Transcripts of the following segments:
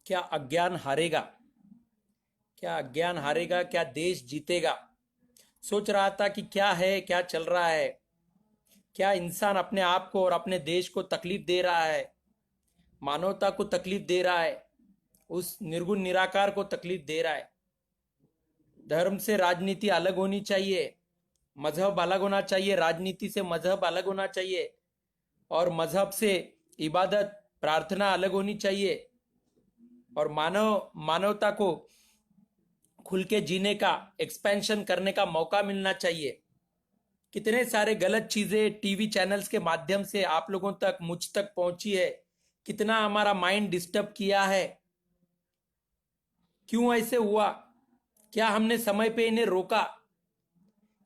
क्या अज्ञान हारेगा? क्या अज्ञान हारेगा? क्या देश जीतेगा? सोच रहा था कि क्या है, क्या चल रहा है। क्या इंसान अपने आप को और अपने देश को तकलीफ दे रहा है, मानवता को तकलीफ दे रहा है, उस निर्गुण निराकार को तकलीफ दे रहा है। धर्म से राजनीति अलग होनी चाहिए, मजहब अलग होना चाहिए, राजनीति से मजहब अलग होना चाहिए, और मजहब से इबादत प्रार्थना अलग होनी चाहिए, और मानवता को खुल के जीने का, एक्सपेंशन करने का मौका मिलना चाहिए। कितने सारे गलत चीजें टीवी चैनल्स के माध्यम से आप लोगों तक, मुझ तक पहुंची है। कितना हमारा माइंड डिस्टर्ब किया है। क्यों ऐसे हुआ? क्या हमने समय पे इन्हें रोका?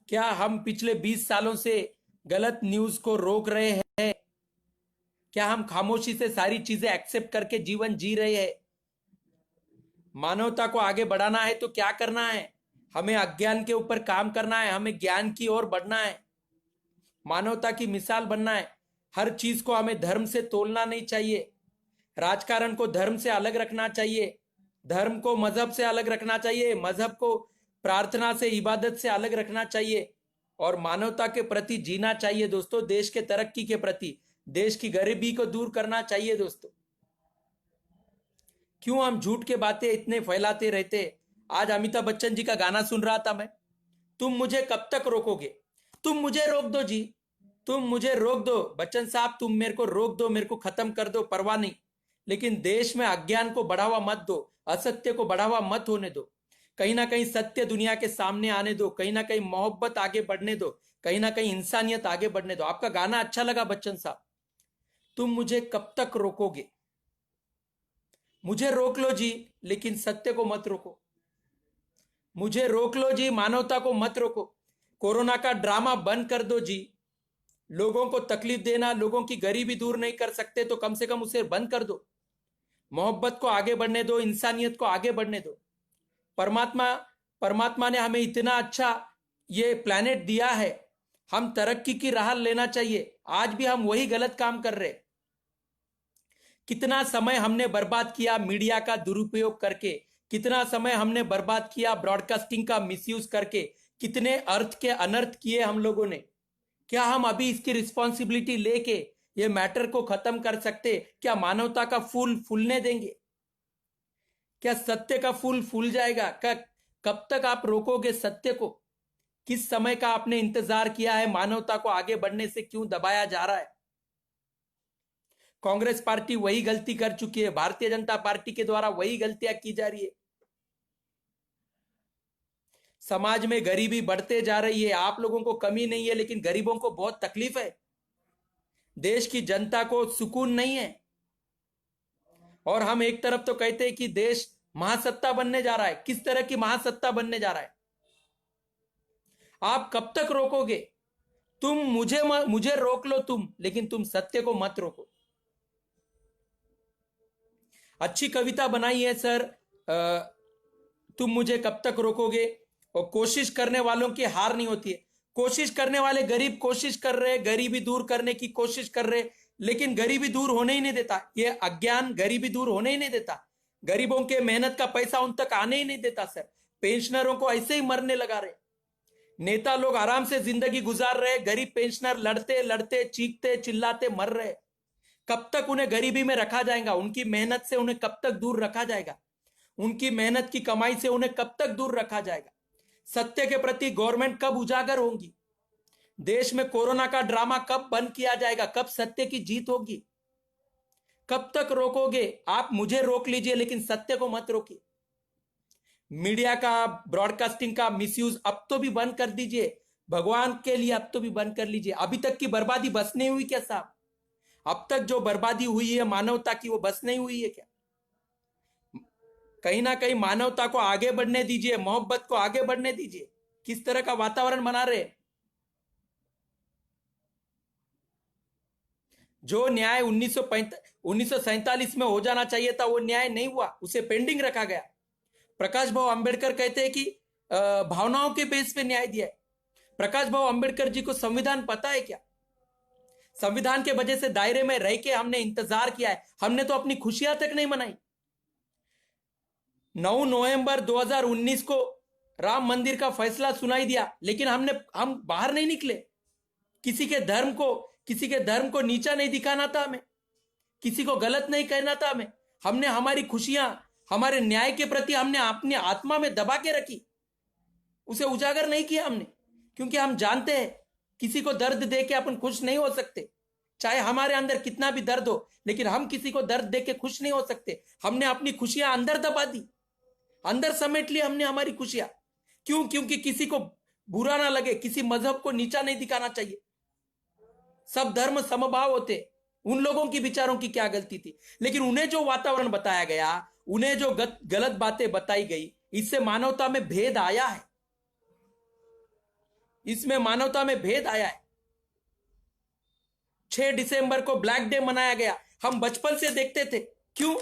क्या हम पिछले 20 सालों से गलत न्यूज को रोक रहे हैं? क्या हम खामोशी से सारी चीजें एक्सेप्ट करके जीवन जी रहे हैं? मानवता को आगे बढ़ाना है तो क्या करना है? हमें अज्ञान के ऊपर काम करना है, हमें ज्ञान की ओर बढ़ना है, मानवता की मिसाल बनना है। हर चीज को हमें धर्म से तोलना नहीं चाहिए। राजकारण को धर्म से अलग रखना चाहिए, धर्म को मजहब से अलग रखना चाहिए, मजहब को प्रार्थना से, इबादत से अलग रखना चाहिए, और मानवता के प्रति जीना चाहिए दोस्तों। देश के तरक्की के प्रति, देश की गरीबी को दूर करना चाहिए दोस्तों। क्यों हम झूठ के बातें इतने फैलाते रहते? आज अमिताभ बच्चन जी का गाना सुन रहा था मैं। तुम मुझे कब तक रोकोगे? तुम मुझे रोक दो जी, तुम मुझे रोक दो बच्चन साहब, तुम मेरे को रोक दो, मेरे को खत्म कर दो, परवाह नहीं, लेकिन देश में अज्ञान को बढ़ावा मत दो, असत्य को बढ़ावा मत होने दो। कहीं ना कहीं सत्य दुनिया के सामने आने दो, कहीं ना कहीं मोहब्बत आगे बढ़ने दो, कहीं ना कहीं इंसानियत आगे बढ़ने दो। आपका गाना अच्छा लगा बच्चन साहब। तुम मुझे कब तक रोकोगे? मुझे रोक लो जी, लेकिन सत्य को मत रोको। मुझे रोक लो जी, मानवता को मत रोको। कोरोना का ड्रामा बंद कर दो जी। लोगों को तकलीफ देना, लोगों की गरीबी दूर नहीं कर सकते तो कम से कम उसे बंद कर दो। मोहब्बत को आगे बढ़ने दो, इंसानियत को आगे बढ़ने दो। परमात्मा परमात्मा ने हमें इतना अच्छा ये प्लेनेट दिया है, हम तरक्की की राह लेना चाहिए। आज भी हम वही गलत काम कर रहे। कितना समय हमने बर्बाद किया मीडिया का दुरुपयोग करके, कितना समय हमने बर्बाद किया ब्रॉडकास्टिंग का मिसयूज करके, कितने अर्थ के अनर्थ किए हम लोगों ने। क्या हम अभी इसकी रिस्पॉन्सिबिलिटी लेके ये मैटर को खत्म कर सकते? क्या मानवता का फूल फूलने देंगे? क्या सत्य का फूल फूल जाएगा? कब तक आप रोकोगे सत्य को? किस समय का आपने इंतजार किया है? मानवता को आगे बढ़ने से क्यों दबाया जा रहा है? कांग्रेस पार्टी वही गलती कर चुकी है, भारतीय जनता पार्टी के द्वारा वही गलतियां की जा रही है। समाज में गरीबी बढ़ते जा रही है। आप लोगों को कमी नहीं है, लेकिन गरीबों को बहुत तकलीफ है। देश की जनता को सुकून नहीं है। और हम एक तरफ तो कहते हैं कि देश महासत्ता बनने जा रहा है। किस तरह की महासत्ता बनने जा रहा है? आप कब तक रोकोगे? तुम मुझे रोक लो तुम, लेकिन तुम सत्य को मत रोको। अच्छी कविता बनाई है सर, तुम मुझे कब तक रोकोगे। और कोशिश करने वालों की हार नहीं होती है। कोशिश करने वाले गरीब कोशिश कर रहे, गरीबी दूर करने की कोशिश कर रहे, लेकिन गरीबी दूर होने ही नहीं देता। ये अज्ञान गरीबी दूर होने ही नहीं देता। गरीबों के मेहनत का पैसा उन तक आने ही नहीं देता सर। पेंशनरों को ऐसे ही मरने लगा रहे। नेता लोग आराम से जिंदगी गुजार रहे, गरीब पेंशनर लड़ते लड़ते, चीखते चिल्लाते मर रहे। कब तक उन्हें गरीबी में रखा जाएगा? उनकी मेहनत से उन्हें कब तक दूर रखा जाएगा? उनकी मेहनत की कमाई से उन्हें कब तक दूर रखा जाएगा? सत्य के प्रति गवर्नमेंट कब उजागर होगी? देश में कोरोना का ड्रामा कब बंद किया जाएगा? कब सत्य की जीत होगी? कब तक रोकोगे? आप मुझे रोक लीजिए, लेकिन सत्य को मत रोकिए। मीडिया का, ब्रॉडकास्टिंग का मिसयूज अब तो भी बंद कर दीजिए। भगवान के लिए अब तो भी बंद कर लीजिए। अभी तक की बर्बादी बस नहीं हुई क्या साहब? अब तक जो बर्बादी हुई है मानवता की, वो बस नहीं हुई है क्या? कहीं ना कहीं मानवता को आगे बढ़ने दीजिए, मोहब्बत को आगे बढ़ने दीजिए। किस तरह का वातावरण बना रहे? जो न्याय 1947 में हो जाना चाहिए था, वो न्याय नहीं हुआ, उसे पेंडिंग रखा गया। प्रकाश भाऊ अंबेडकर कहते हैं कि भावनाओं के बेस पे न्याय दिया है। प्रकाश भाऊ अंबेडकर जी को संविधान पता है क्या? संविधान के वजह से दायरे में रह के हमने इंतजार किया है। हमने तो अपनी खुशियां तक नहीं मनाई। 9 नवंबर 2019 को राम मंदिर का फैसला सुनाई दिया, लेकिन हम बाहर नहीं निकले। किसी के धर्म को नीचा नहीं दिखाना था हमें, किसी को गलत नहीं कहना था हमें। हमने हमारी खुशियां, हमारे न्याय के प्रति हमने अपनी आत्मा में दबा के रखी, उसे उजागर नहीं किया हमने, क्योंकि हम जानते हैं किसी को दर्द दे के अपन खुश नहीं हो सकते। चाहे हमारे अंदर कितना भी दर्द हो, लेकिन हम किसी को दर्द दे के खुश नहीं हो सकते। हमने अपनी खुशियां अंदर दबा दी, अंदर समेट ली हमने हमारी खुशियां। क्यों? क्योंकि किसी को बुरा ना लगे, किसी मजहब को नीचा नहीं दिखाना चाहिए। सब धर्म समभाव होते। उन लोगों की विचारों की क्या गलती थी? लेकिन उन्हें जो वातावरण बताया गया, उन्हें जो गलत बातें बताई गई, इससे मानवता में भेद आया है। इसमें मानवता में भेद आया है। 6 दिसंबर को ब्लैक डे मनाया गया, हम बचपन से देखते थे। क्यों?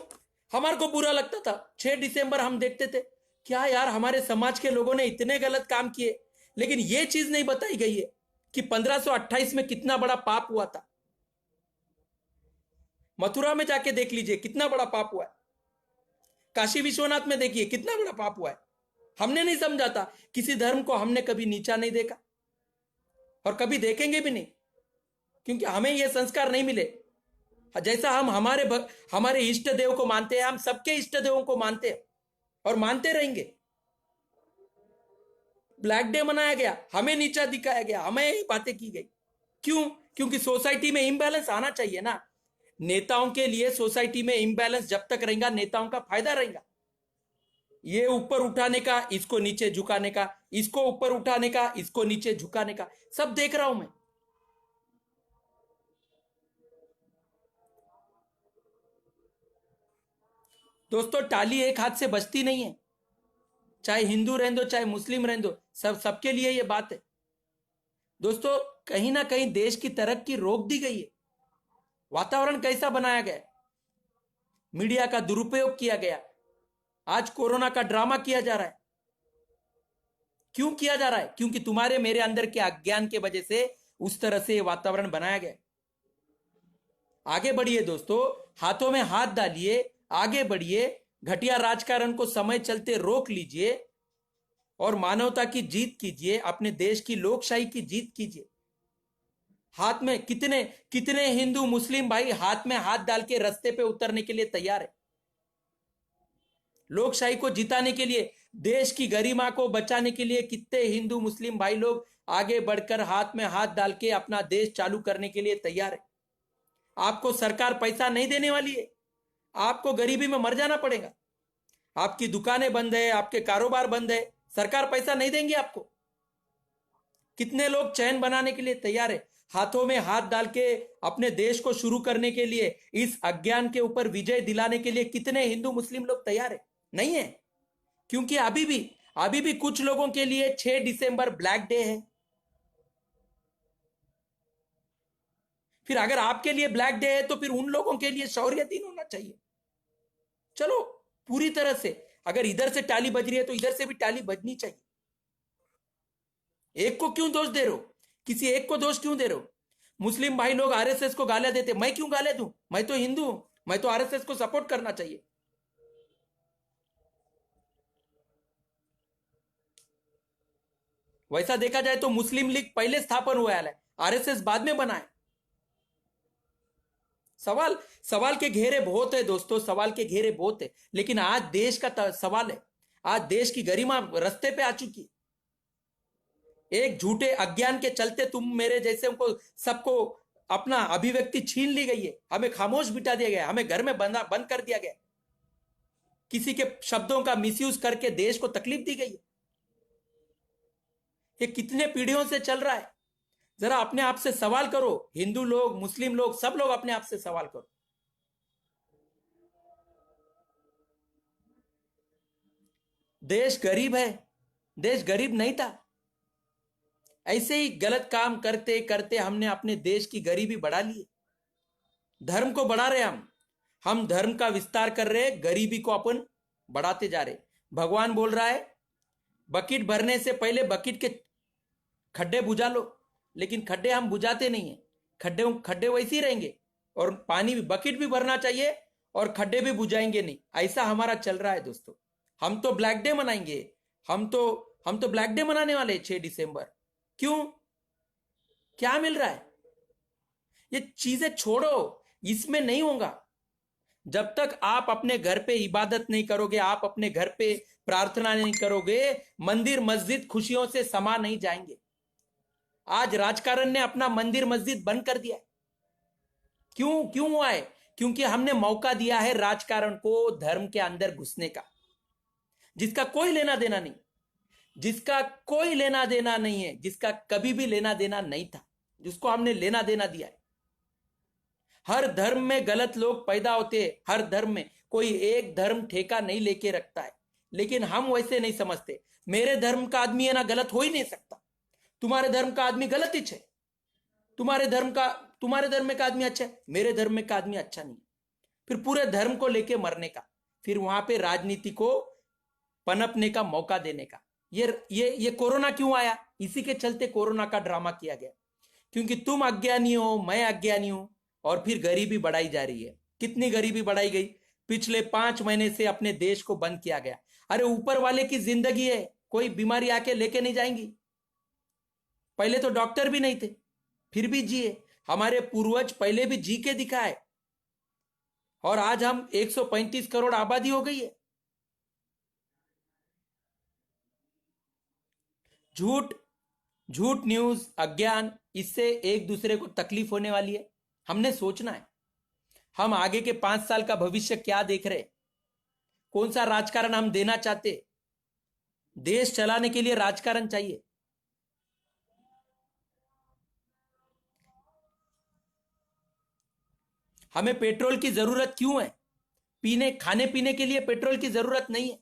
हमारे को बुरा लगता था। 6 दिसंबर हम देखते थे, क्या यार हमारे समाज के लोगों ने इतने गलत काम किए। लेकिन यह चीज नहीं बताई गई है कि 1528 में कितना बड़ा पाप हुआ था। मथुरा में जाके देख लीजिए कितना बड़ा पाप हुआ है। काशी विश्वनाथ में देखिए कितना बड़ा पाप हुआ है। हमने नहीं समझा था। किसी धर्म को हमने कभी नीचा नहीं देखा और कभी देखेंगे भी नहीं, क्योंकि हमें यह संस्कार नहीं मिले। जैसा हम हमारे इष्ट देव को मानते हैं, हम सबके इष्ट देवों को मानते हैं और मानते रहेंगे। ब्लैक डे मनाया गया, हमें नीचा दिखाया गया, हमें बातें की गई। क्यों? क्योंकि सोसाइटी में इम्बैलेंस आना चाहिए ना। नेताओं के लिए सोसाइटी में इम्बैलेंस जब तक रहेगा, नेताओं का फायदा रहेगा। ये ऊपर उठाने का, इसको नीचे झुकाने का, इसको ऊपर उठाने का, इसको नीचे झुकाने का, सब देख रहा हूं मैं। दोस्तों, टाली एक हाथ से बजती नहीं है। चाहे हिंदू रहने दो, चाहे मुस्लिम रहने दो, सबके लिए ये बात है। दोस्तों, कहीं ना कहीं देश की तरक्की रोक दी गई है। वातावरण कैसा बनाया गया, मीडिया का दुरुपयोग किया गया। आज कोरोना का ड्रामा किया जा रहा है। क्यों किया जा रहा है? क्योंकि तुम्हारे मेरे अंदर के अज्ञान के वजह से उस तरह से वातावरण बनाया गया। आगे बढ़िए दोस्तों, हाथों में हाथ डालिए, आगे बढ़िए। घटिया राजकारण को समय चलते रोक लीजिए और मानवता की जीत कीजिए, अपने देश की लोकशाही की जीत कीजिए। हाथ में कितने हिंदू मुस्लिम भाई हाथ में हाथ डाल के रास्ते पे उतरने के लिए तैयार है। लोकशाही को जिताने के लिए, देश की गरिमा को बचाने के लिए कितने हिंदू मुस्लिम भाई लोग आगे बढ़कर हाथ में हाथ डाल के अपना देश चालू करने के लिए तैयार है। आपको सरकार पैसा नहीं देने वाली है, आपको गरीबी में मर जाना पड़ेगा। आपकी दुकानें बंद है, आपके कारोबार बंद है, सरकार पैसा नहीं देंगे आपको। कितने लोग चैन बनाने के लिए तैयार है, हाथों में हाथ डाल के अपने देश को शुरू करने के लिए, इस अज्ञान के ऊपर विजय दिलाने के लिए कितने हिंदू मुस्लिम लोग तैयार है? नहीं है। क्योंकि अभी भी कुछ लोगों के लिए 6 दिसंबर ब्लैक डे है। फिर अगर आपके लिए ब्लैक डे है तो फिर उन लोगों के लिए शौर्य दिन होना चाहिए। चलो, पूरी तरह से अगर इधर से ताली बज रही है तो इधर से भी ताली बजनी चाहिए। एक को क्यों दोष दे रहे हो? किसी एक को दोष क्यों दे रहे हो? मुस्लिम भाई लोग आरएसएस को गालियां देते, मैं क्यों गालियां दूं? मैं तो हिंदू हूं, मैं तो आरएसएस को सपोर्ट करना चाहिए। वैसा देखा जाए तो मुस्लिम लीग पहले स्थापन हुआ है, आरएसएस बाद में बना है। सवाल के घेरे बहुत है दोस्तों, सवाल के घेरे बहुत है। लेकिन आज देश का सवाल है, आज देश की गरिमा रास्ते पे आ चुकी है। एक झूठे अज्ञान के चलते तुम मेरे जैसे को सबको अपना अभिव्यक्ति छीन ली गई है, हमें खामोश बिठा दिया गया, हमें घर में बंद कर दिया गया, किसी के शब्दों का मिसयूज करके देश को तकलीफ दी गई है। ये कितने पीढ़ियों से चल रहा है? जरा अपने आप से सवाल करो। हिंदू लोग, मुस्लिम लोग, सब लोग अपने आप से सवाल करो। देश गरीब है, देश गरीब नहीं था। ऐसे ही गलत काम करते करते हमने अपने देश की गरीबी बढ़ा ली। धर्म को बढ़ा रहे हम धर्म का विस्तार कर रहे, गरीबी को अपन बढ़ाते जा रहे। भगवान बोल रहा है बकेट भरने से पहले बकेट के खड्डे बुझा लो, लेकिन खड्डे हम बुझाते नहीं है। खड्डे वैसे ही रहेंगे और पानी भी, बकेट भी भरना चाहिए और खड्डे भी बुझाएंगे नहीं। ऐसा हमारा चल रहा है दोस्तों। हम तो ब्लैक डे मनाएंगे। हम तो हम तो ब्लैक डे मनाने वाले 6 दिसंबर। क्यों? क्या मिल रहा है? ये चीजें छोड़ो, इसमें नहीं होगा। जब तक आप अपने घर पे इबादत नहीं करोगे, आप अपने घर पे प्रार्थना नहीं करोगे, मंदिर मस्जिद खुशियों से समा नहीं जाएंगे। आज राजकारण ने अपना मंदिर मस्जिद बंद कर दिया है। क्यों क्यों हुआ है? क्योंकि हमने मौका दिया है राजकारण को धर्म के अंदर घुसने का, जिसका कोई लेना देना नहीं, जिसका कोई लेना देना नहीं है, जिसका कभी भी लेना देना नहीं था, जिसको हमने लेना देना दिया है। हर धर्म में गलत लोग पैदा होते हैं, हर धर्म में कोई एक धर्म ठेका नहीं लेके रखता है, लेकिन हम वैसे नहीं समझते। मेरे धर्म का आदमी है ना, गलत हो ही नहीं सकता। तुम्हारे धर्म का आदमी गलत ही है। तुम्हारे धर्म का तुम्हारे धर्म में का आदमी अच्छा है, मेरे धर्म में का आदमी अच्छा नहीं। फिर पूरे धर्म को लेके मरने का, फिर वहां पे राजनीति को पनपने का मौका देने का। ये कोरोना क्यों आया? इसी के चलते कोरोना का ड्रामा किया गया, क्योंकि तुम अज्ञानी हो, मैं अज्ञानी हूं, और फिर गरीबी बढ़ाई जा रही है। कितनी गरीबी बढ़ाई गई? पिछले 5 महीने से अपने देश को बंद किया गया। अरे ऊपर वाले की जिंदगी है, कोई बीमारी आके लेके नहीं जाएंगी। पहले तो डॉक्टर भी नहीं थे, फिर भी जिए। हमारे पूर्वज पहले भी जी के दिखाए, और आज हम 135 करोड़ आबादी हो गई है। झूठ झूठ न्यूज, अज्ञान, इससे एक दूसरे को तकलीफ होने वाली है। हमने सोचना है, हम आगे के 5 साल का भविष्य क्या देख रहे, कौन सा राजकारण हम देना चाहते। देश चलाने के लिए राजकारण चाहिए। हमें पेट्रोल की जरूरत क्यों है? पीने खाने पीने के लिए पेट्रोल की जरूरत नहीं है।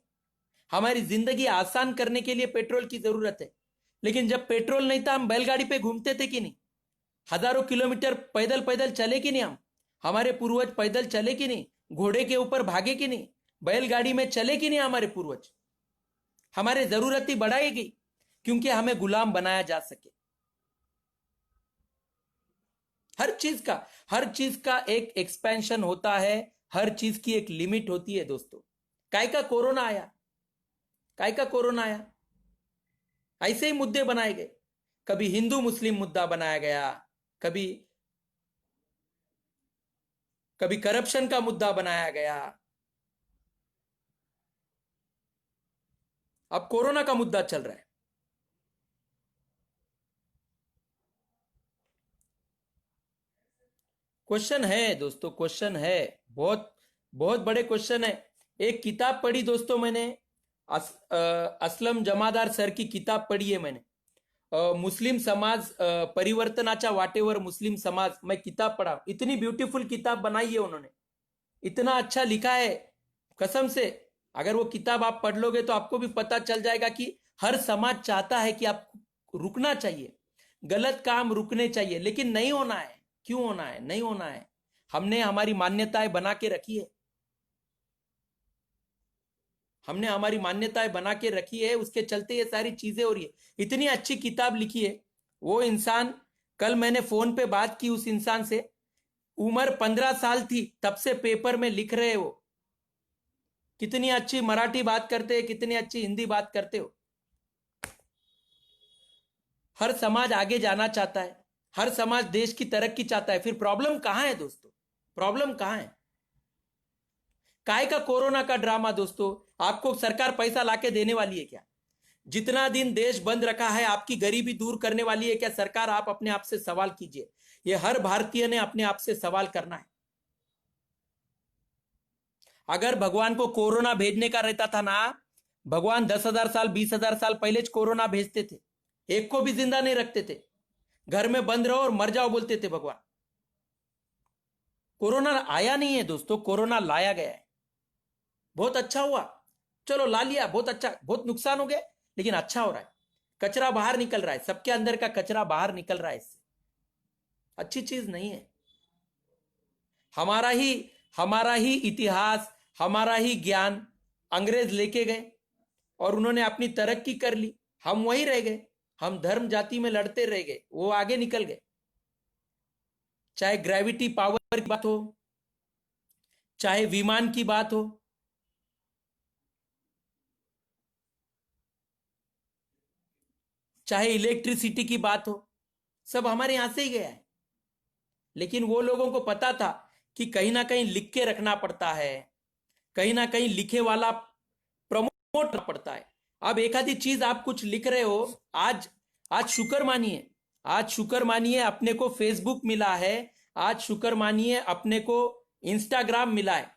हमारी जिंदगी आसान करने के लिए पेट्रोल की जरूरत है। लेकिन जब पेट्रोल नहीं था, हम बैलगाड़ी पे घूमते थे कि नहीं? हजारों किलोमीटर पैदल पैदल चले कि नहीं? हमारे पूर्वज पैदल चले कि नहीं? घोड़े के ऊपर भागे कि नहीं? बैलगाड़ी में चले कि नहीं हमारे पूर्वज? हमारे जरूरत ही बढ़ाएगी, क्योंकि हमें गुलाम बनाया जा सके। हर चीज का एक एक्सपेंशन होता है, हर चीज की एक लिमिट होती है दोस्तों। काय का कोरोना आया? काय का कोरोना आया? ऐसे ही मुद्दे बनाए गए। कभी हिंदू मुस्लिम मुद्दा बनाया गया, कभी कभी करप्शन का मुद्दा बनाया गया, अब कोरोना का मुद्दा चल रहा है। क्वेश्चन है दोस्तों, क्वेश्चन है। बहुत बहुत बड़े क्वेश्चन है। एक किताब पढ़ी दोस्तों मैंने, असलम जमादार सर की किताब पढ़ी है मैंने, मुस्लिम समाज परिवर्तनाचा वाटेवर मुस्लिम समाज। मैं किताब पढ़ा, इतनी ब्यूटीफुल किताब बनाई है उन्होंने, इतना अच्छा लिखा है, कसम से। अगर वो किताब आप पढ़ लोगे तो आपको भी पता चल जाएगा कि हर समाज चाहता है कि आप रुकना चाहिए, गलत काम रुकने चाहिए, लेकिन नहीं होना है। क्यों होना है? नहीं होना है। हमने हमारी मान्यताएं बना के रखी है, हमने हमारी मान्यताएं बना के रखी है, उसके चलते ये सारी चीजें हो रही है। इतनी अच्छी किताब लिखी है वो इंसान। कल मैंने फोन पे बात की उस इंसान से, उम्र 15 साल थी तब से पेपर में लिख रहे हो। कितनी अच्छी मराठी बात करते हैं, कितनी अच्छी हिंदी बात करते हो। हर समाज आगे जाना चाहता है, हर समाज देश की तरक्की चाहता है। फिर प्रॉब्लम कहां है दोस्तों? प्रॉब्लम कहां है? काय का कोरोना का ड्रामा दोस्तों? आपको सरकार पैसा लाके देने वाली है क्या? जितना दिन देश बंद रखा है, आपकी गरीबी दूर करने वाली है क्या सरकार? आप अपने आप से सवाल कीजिए। ये हर भारतीय ने अपने आप से सवाल करना है। अगर भगवान को कोरोना भेजने का रहता था ना, भगवान 10,000 साल 20,000 साल पहले कोरोना भेजते थे, एक को भी जिंदा नहीं रखते थे। घर में बंद रहो और मर जाओ बोलते थे भगवान। कोरोना आया नहीं है दोस्तों, कोरोना लाया गया है। बहुत अच्छा हुआ, चलो ला लिया, बहुत अच्छा। बहुत नुकसान हो गया, लेकिन अच्छा हो रहा है। कचरा बाहर निकल रहा है, सबके अंदर का कचरा बाहर निकल रहा है। इससे अच्छी चीज नहीं है। हमारा ही हमारा ही इतिहास, हमारा ही ज्ञान अंग्रेज लेके गए और उन्होंने अपनी तरक्की कर ली। हम वहीं रह गए, हम धर्म जाति में लड़ते रह गए, वो आगे निकल गए। चाहे ग्रेविटी पावर की बात हो, चाहे विमान की बात हो, चाहे इलेक्ट्रिसिटी की बात हो, सब हमारे यहां से ही गया है। लेकिन वो लोगों को पता था कि कहीं ना कहीं लिख के रखना पड़ता है, कहीं ना कहीं लिखे वाला प्रमोट करना पड़ता है। अब एक आधी चीज आप कुछ लिख रहे हो, आज आज शुक्र मानिए, आज शुक्र मानिए अपने को फेसबुक मिला है, आज शुक्र मानिए अपने को इंस्टाग्राम मिला है।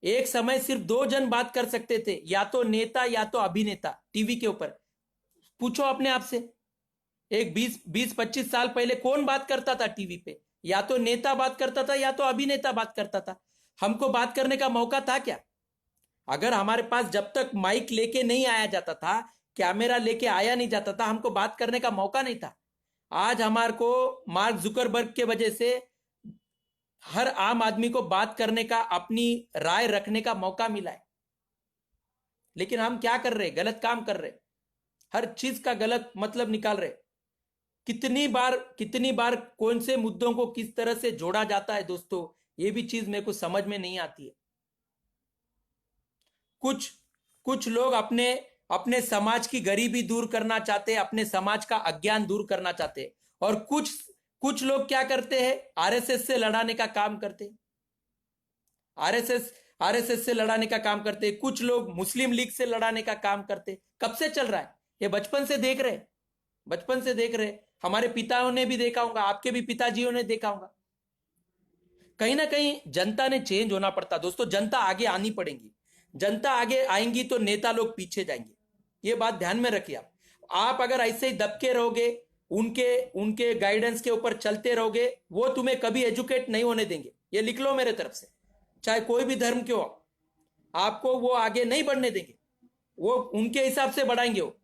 एक समय सिर्फ दो जन बात कर सकते थे, या तो नेता या तो अभिनेता टीवी के ऊपर। पूछो अपने आप से, एक 20-25 साल पहले कौन बात करता था टीवी पे? या तो नेता बात करता था या तो अभिनेता बात करता था। हमको बात करने का मौका था क्या? अगर हमारे पास जब तक माइक लेके नहीं आया जाता था, कैमरा लेके आया नहीं जाता था, हमको बात करने का मौका नहीं था। आज हमारे को मार्क जुकरबर्ग के वजह से हर आम आदमी को बात करने का, अपनी राय रखने का मौका मिला है। लेकिन हम क्या कर रहे? गलत काम कर रहे, हर चीज का गलत मतलब निकाल रहे। कितनी बार कौन से मुद्दों को किस तरह से जोड़ा जाता है दोस्तों, ये भी चीज मेरे को समझ में नहीं आती है। कुछ लोग अपने अपने समाज की गरीबी दूर करना चाहते हैं, अपने समाज का अज्ञान दूर करना चाहते हैं, और कुछ लोग क्या करते हैं? आरएसएस से लड़ाने का काम करते हैं, आरएसएस से लड़ाने का काम करते हैं। कुछ लोग मुस्लिम लीग से लड़ाने का काम करते हैं। कब से चल रहा है ये? बचपन से देख रहे, बचपन से देख रहे। हमारे पिताओं ने भी देखा होगा, आपके भी पिताजियों ने देखा होगा। कहीं ना कहीं जनता ने चेंज होना पड़ता दोस्तों। जनता आगे आनी पड़ेगी, जनता आगे आएंगी तो नेता लोग पीछे जाएंगे। ये बात ध्यान में रखिए। आप अगर ऐसे ही दबके रहोगे, उनके गाइडेंस के ऊपर चलते रहोगे, वो तुम्हें कभी एजुकेट नहीं होने देंगे। ये लिख लो मेरे तरफ से, चाहे कोई भी धर्म क्यों हो, आपको वो आगे नहीं बढ़ने देंगे। वो उनके हिसाब से बढ़ाएंगे। वो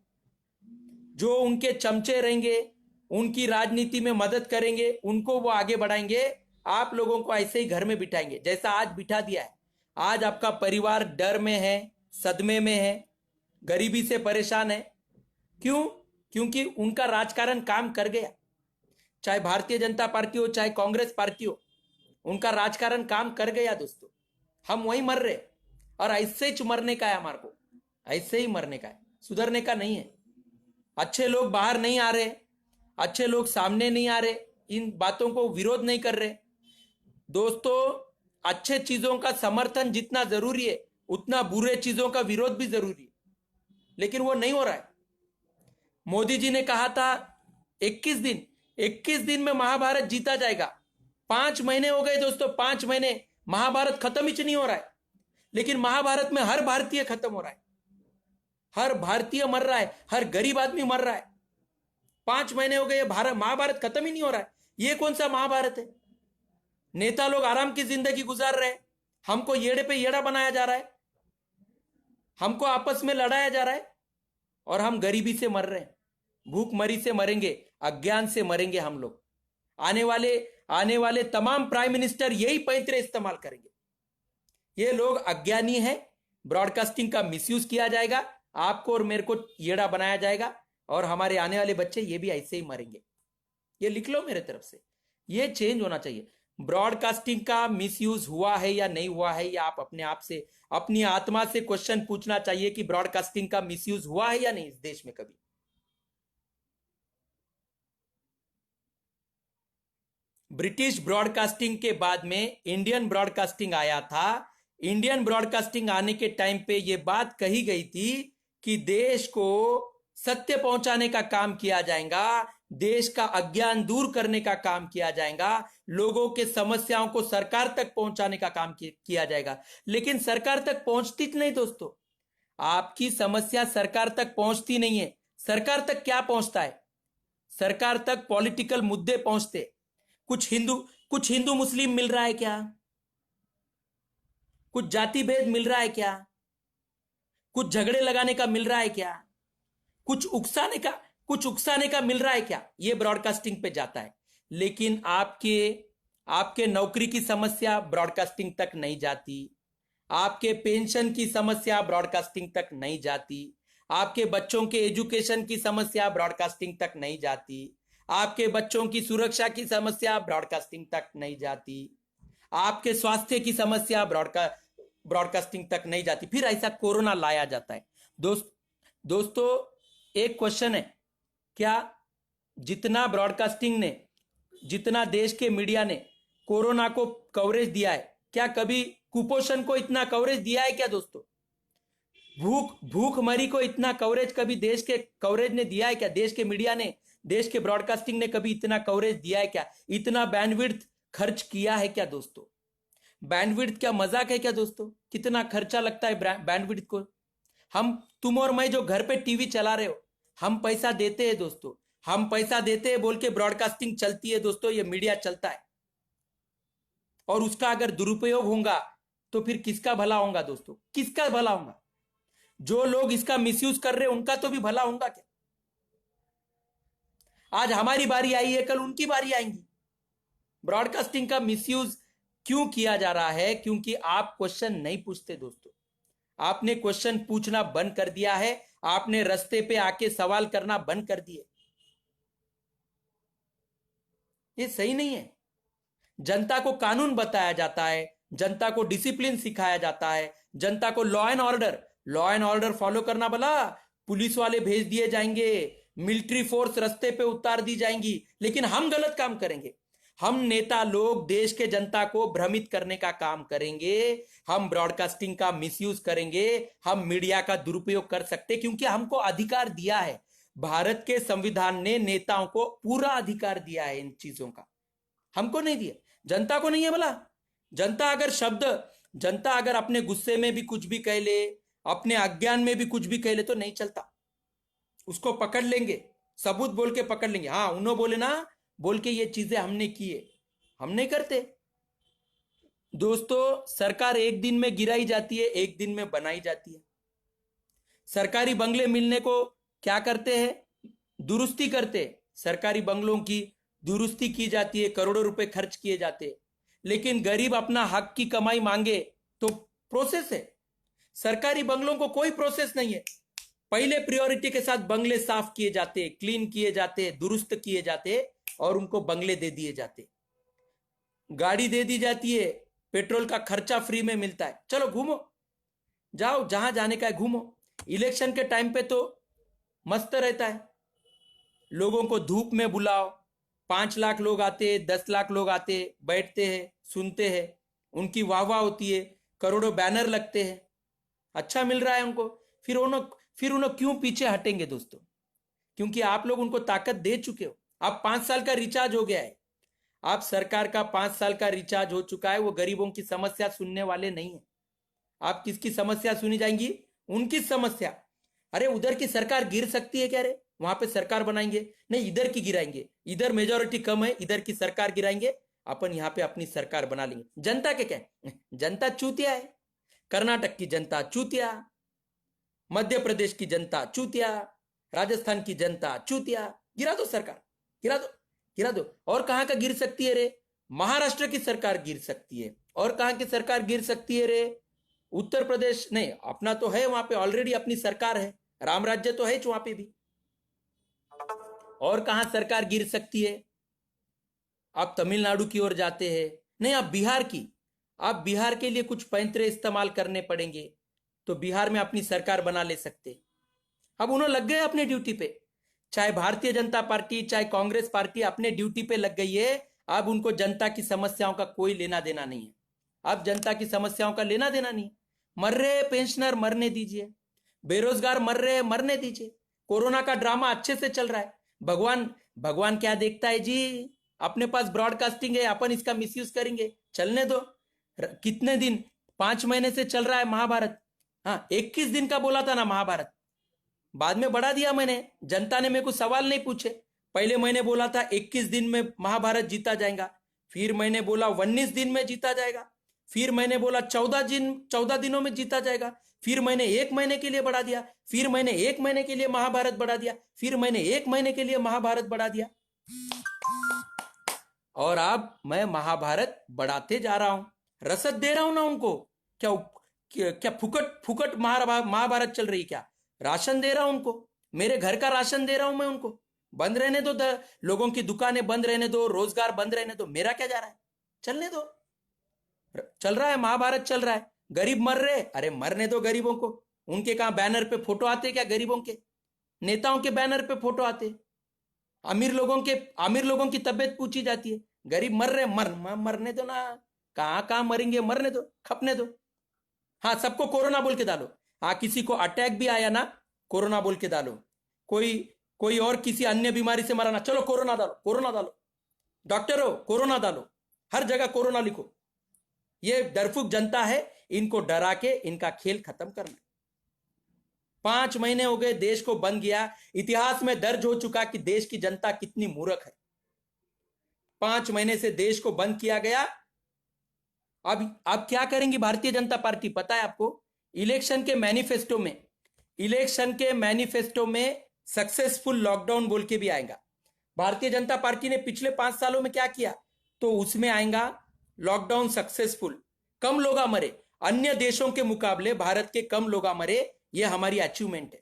जो उनके चमचे रहेंगे, उनकी राजनीति में मदद करेंगे, उनको वो आगे बढ़ाएंगे। आप लोगों को ऐसे ही घर में बिठाएंगे जैसा आज बिठा दिया है। आज आपका परिवार डर में है, सदमे में है, गरीबी से परेशान है। क्यों? क्योंकि उनका राजकारण काम कर गया। चाहे भारतीय जनता पार्टी हो, चाहे कांग्रेस पार्टी हो, उनका राजकारण काम कर गया दोस्तों। हम वहीं मर रहे, और ऐसे ही मरने का है हमारे को, ऐसे ही मरने का है, सुधरने का नहीं है। अच्छे लोग बाहर नहीं आ रहे, अच्छे लोग सामने नहीं आ रहे, इन बातों को विरोध नहीं कर रहे दोस्तों। अच्छे चीजों का समर्थन जितना जरूरी है, उतना बुरे चीजों का विरोध भी जरूरी है, लेकिन वो नहीं हो रहा है। मोदी जी ने कहा था 21 दिन में महाभारत जीता जाएगा। 5 महीने हो गए दोस्तों, 5 महीने महाभारत खत्म ही नहीं हो रहा है। लेकिन महाभारत में हर भारतीय खत्म हो रहा है, हर भारतीय मर रहा है, हर गरीब आदमी मर रहा है। 5 महीने हो गए, महाभारत खत्म ही नहीं हो रहा है। ये कौन सा महाभारत है? नेता लोग आराम की जिंदगी गुजार रहे हैं, हमको येड़े पे येड़ा बनाया जा रहा है, हमको आपस में लड़ाया जा रहा है, और हम गरीबी से मर रहे हैं, भूखमरी से मरेंगे, अज्ञान से मरेंगे हम लोग। आने वाले तमाम प्राइम मिनिस्टर यही पैंतरे इस्तेमाल करेंगे। ये लोग अज्ञानी है, ब्रॉडकास्टिंग का मिसयूज किया जाएगा, आपको और मेरे को येड़ा बनाया जाएगा, और हमारे आने वाले बच्चे ये भी ऐसे ही मरेंगे। ये लिख लो मेरे तरफ से, ये चेंज होना चाहिए। ब्रॉडकास्टिंग का मिसयूज हुआ है या नहीं हुआ है, या आप अपने आप से, अपनी आत्मा से क्वेश्चन पूछना चाहिए कि ब्रॉडकास्टिंग का मिसयूज हुआ है या नहीं इस देश में कभी। ब्रिटिश ब्रॉडकास्टिंग के बाद में इंडियन ब्रॉडकास्टिंग आया था। इंडियन ब्रॉडकास्टिंग आने के टाइम पे यह बात कही गई थी कि देश को सत्य पहुंचाने का काम किया जाएगा, देश का अज्ञान दूर करने का काम किया जाएगा, लोगों के समस्याओं को सरकार तक पहुंचाने का काम किया जाएगा। लेकिन सरकार तक पहुंचती नहीं दोस्तों। आपकी समस्या सरकार तक पहुंचती नहीं है। सरकार तक क्या पहुंचता है? सरकार तक पॉलिटिकल मुद्दे पहुंचते। कुछ हिंदू मुस्लिम मिल रहा है क्या? कुछ जाति भेद मिल रहा है क्या? कुछ झगड़े लगाने का मिल रहा है क्या? कुछ उकसाने का मिल रहा है क्या? ये ब्रॉडकास्टिंग पे जाता है। लेकिन आपके नौकरी की समस्या ब्रॉडकास्टिंग तक नहीं जाती, आपके पेंशन की समस्या ब्रॉडकास्टिंग तक नहीं जाती, आपके बच्चों के एजुकेशन की समस्या ब्रॉडकास्टिंग तक नहीं जाती, आपके बच्चों की सुरक्षा की समस्या ब्रॉडकास्टिंग तक नहीं जाती, आपके स्वास्थ्य की समस्या ब्रॉडकास्टिंग तक नहीं जाती। फिर ऐसा कोरोना लाया जाता है। दोस्तों एक क्वेश्चन है क्या जितना ब्रॉडकास्टिंग ने, जितना देश के मीडिया ने कोरोना को कवरेज दिया है, क्या कभी कुपोषण को इतना कवरेज दिया है क्या दोस्तों? भूखमरी को इतना कवरेज कभी देश के कवरेज ने दिया है क्या? देश के मीडिया ने, देश के ब्रॉडकास्टिंग ने कभी इतना कवरेज दिया है क्या? इतना बैंडविड्थ खर्च किया है क्या दोस्तों? बैंडविड्थ क्या मजाक है क्या दोस्तों? कितना खर्चा लगता है बैंडविड्थ को? हम, तुम और मैं जो घर पे टीवी चला रहे हो, हम पैसा देते हैं दोस्तों, हम पैसा देते हैं बोल के ब्रॉडकास्टिंग चलती है दोस्तों, ये मीडिया चलता है। और उसका अगर दुरुपयोग होगा तो फिर किसका भला होगा दोस्तों? किसका भला होगा? जो लोग इसका मिसयूज कर रहे हैं उनका तो भी भला होगा क्या? आज हमारी बारी आई है, कल उनकी बारी आएंगी। ब्रॉडकास्टिंग का मिसयूज क्यों किया जा रहा है? क्योंकि आप क्वेश्चन नहीं पूछते दोस्तों। आपने क्वेश्चन पूछना बंद कर दिया है, आपने रास्ते पे आके सवाल करना बंद कर दिए। ये सही नहीं है। जनता को कानून बताया जाता है, जनता को डिसिप्लिन सिखाया जाता है, जनता को लॉ एंड ऑर्डर फॉलो करना, भला पुलिस वाले भेज दिए जाएंगे, मिलिट्री फोर्स रास्ते पे उतार दी जाएंगी, लेकिन हम गलत काम करेंगे। हम नेता लोग देश के जनता को भ्रमित करने का काम करेंगे, हम ब्रॉडकास्टिंग का मिसयूज करेंगे, हम मीडिया का दुरुपयोग कर सकते, क्योंकि हमको अधिकार दिया है। भारत के संविधान ने नेताओं को पूरा अधिकार दिया है इन चीजों का, हमको नहीं दिया, जनता को नहीं है। भला जनता अगर अपने गुस्से में भी कुछ भी कह ले, अपने अज्ञान में भी कुछ भी कह ले तो नहीं चलता, उसको पकड़ लेंगे, सबूत बोल के पकड़ लेंगे। हाँ, उन्होंने बोले ना, बोल के ये चीजें हमने की है, हम नहीं करते दोस्तों। सरकार एक दिन में गिराई जाती है, एक दिन में बनाई जाती है। सरकारी बंगले मिलने को क्या करते हैं? दुरुस्ती करते हैं। सरकारी बंगलों की दुरुस्ती की जाती है, करोड़ों रुपए खर्च किए जाते हैं, लेकिन गरीब अपना हक की कमाई मांगे तो प्रोसेस है। सरकारी बंगलों को कोई प्रोसेस नहीं है। पहले प्रायोरिटी के साथ बंगले साफ किए जाते, क्लीन किए जाते, दुरुस्त किए जाते और उनको बंगले दे दिए जाते, गाड़ी दे दी जाती है, पेट्रोल का खर्चा फ्री में मिलता है, चलो घूमो, जाओ जहां जाने का है घूमो। इलेक्शन के टाइम पे तो मस्त रहता है, लोगों को धूप में बुलाओ, 5 लाख लोग आते, 10 लाख लोग आते, बैठते हैं, सुनते हैं, उनकी वाह वाह होती है, करोड़ों बैनर लगते हैं, अच्छा मिल रहा है उनको। फिर उन्होंने क्यों पीछे हटेंगे दोस्तों? क्योंकि आप लोग उनको ताकत दे चुके हो। अब 5 साल का रिचार्ज हो गया है, आप सरकार का 5 साल का रिचार्ज हो चुका है, वो गरीबों की समस्या सुनने वाले नहीं है। आप किसकी समस्या सुनी जाएंगी? उनकी समस्या। अरे उधर की सरकार गिर सकती है क्या रे? वहां पे सरकार बनाएंगे? नहीं, इधर की गिराएंगे, इधर मेजोरिटी कम है, इधर की सरकार गिराएंगे, अपन यहाँ पे अपनी सरकार बना लेंगे। जनता के क्या? जनता चूतिया है। कर्नाटक की जनता चूतिया, मध्य प्रदेश की जनता चूतिया, राजस्थान की जनता चूतिया। गिरा दो सरकार, गिरा दो। और कहां का गिर सकती है रे? महाराष्ट्र की सरकार गिर सकती है। और कहां की सरकार गिर सकती है रे? उत्तर प्रदेश नहीं, अपना तो है, वहां पे ऑलरेडी अपनी सरकार है, राम राज्य तो है वहां पे भी। और कहां सरकार गिर सकती है? आप तमिलनाडु की ओर जाते हैं, नहीं आप बिहार की, आप बिहार के लिए कुछ पैंतरे इस्तेमाल करने पड़ेंगे तो बिहार में अपनी सरकार बना ले सकते। अब उन्होंने लग गए अपने ड्यूटी पे, चाहे भारतीय जनता पार्टी चाहे कांग्रेस पार्टी अपने ड्यूटी पे लग गई है। अब उनको जनता की समस्याओं का कोई लेना देना नहीं है। अब जनता की समस्याओं का लेना देना नहीं। मर रहे पेंशनर मरने दीजिए, बेरोजगार मर रहे मरने दीजिए, कोरोना का ड्रामा अच्छे से चल रहा है। भगवान क्या देखता है जी? अपने पास ब्रॉडकास्टिंग है, अपन इसका मिसयूज करेंगे, चलने दो। कितने दिन, 5 महीने से चल रहा है महाभारत। हाँ, 21 दिन का बोला था ना महाभारत, बाद में बढ़ा दिया मैंने, जनता ने मेरे को सवाल नहीं पूछे। पहले मैंने बोला था 21 दिन में महाभारत जीता जाएगा, फिर मैंने बोला 19 दिन में जीता जाएगा, फिर मैंने बोला 14 दिनों में जीता जाएगा, फिर मैंने 1 महीने के लिए बढ़ा दिया, फिर मैंने 1 महीने के लिए महाभारत बढ़ा दिया, फिर मैंने 1 महीने के लिए महाभारत बढ़ा दिया, और अब मैं महाभारत बढ़ाते जा रहा हूं, रसद दे रहा हूं ना उनको। क्या फुकट महाभारत चल रही? क्या राशन दे रहा हूं उनको? मेरे घर का राशन दे रहा हूं मैं उनको। बंद रहने दो, लोगों की दुकानें बंद रहने दो, रोजगार बंद रहने दो, मेरा क्या जा रहा है? चलने दो, चल रहा है महाभारत चल रहा है। गरीब मर रहे, अरे मरने दो गरीबों को। उनके कहां बैनर पे फोटो आते क्या? गरीबों के नेताओं के बैनर पे फोटो आते? अमीर लोगों की तबीयत पूछी जाती है, गरीब मर रहे, मरने दो ना, कहां मरेंगे, मरने दो, खपने दो। हाँ, सबको कोरोना बोल के डालो। हाँ, किसी को अटैक भी आया ना, कोरोना बोल के डालो। कोई कोई और किसी अन्य बीमारी से मरा ना, चलो कोरोना डालो, कोरोना डालो। डॉक्टर हो, कोरोना डालो, हर जगह कोरोना लिखो। ये डरफुक जनता है, इनको डरा के इनका खेल खत्म करना। 5 महीने हो गए, देश को बंद किया। इतिहास में दर्ज हो चुका कि देश की जनता कितनी मूर्ख है। 5 महीने से देश को बंद किया गया। अब क्या करेंगी भारतीय जनता पार्टी, पता है आपको? इलेक्शन के मैनिफेस्टो में सक्सेसफुल लॉकडाउन बोल के भी आएगा। भारतीय जनता पार्टी ने पिछले 5 सालों में क्या किया, तो उसमें आएगा लॉकडाउन सक्सेसफुल, कम लोग मरे, अन्य देशों के मुकाबले भारत के कम लोग मरे, ये हमारी अचीवमेंट है।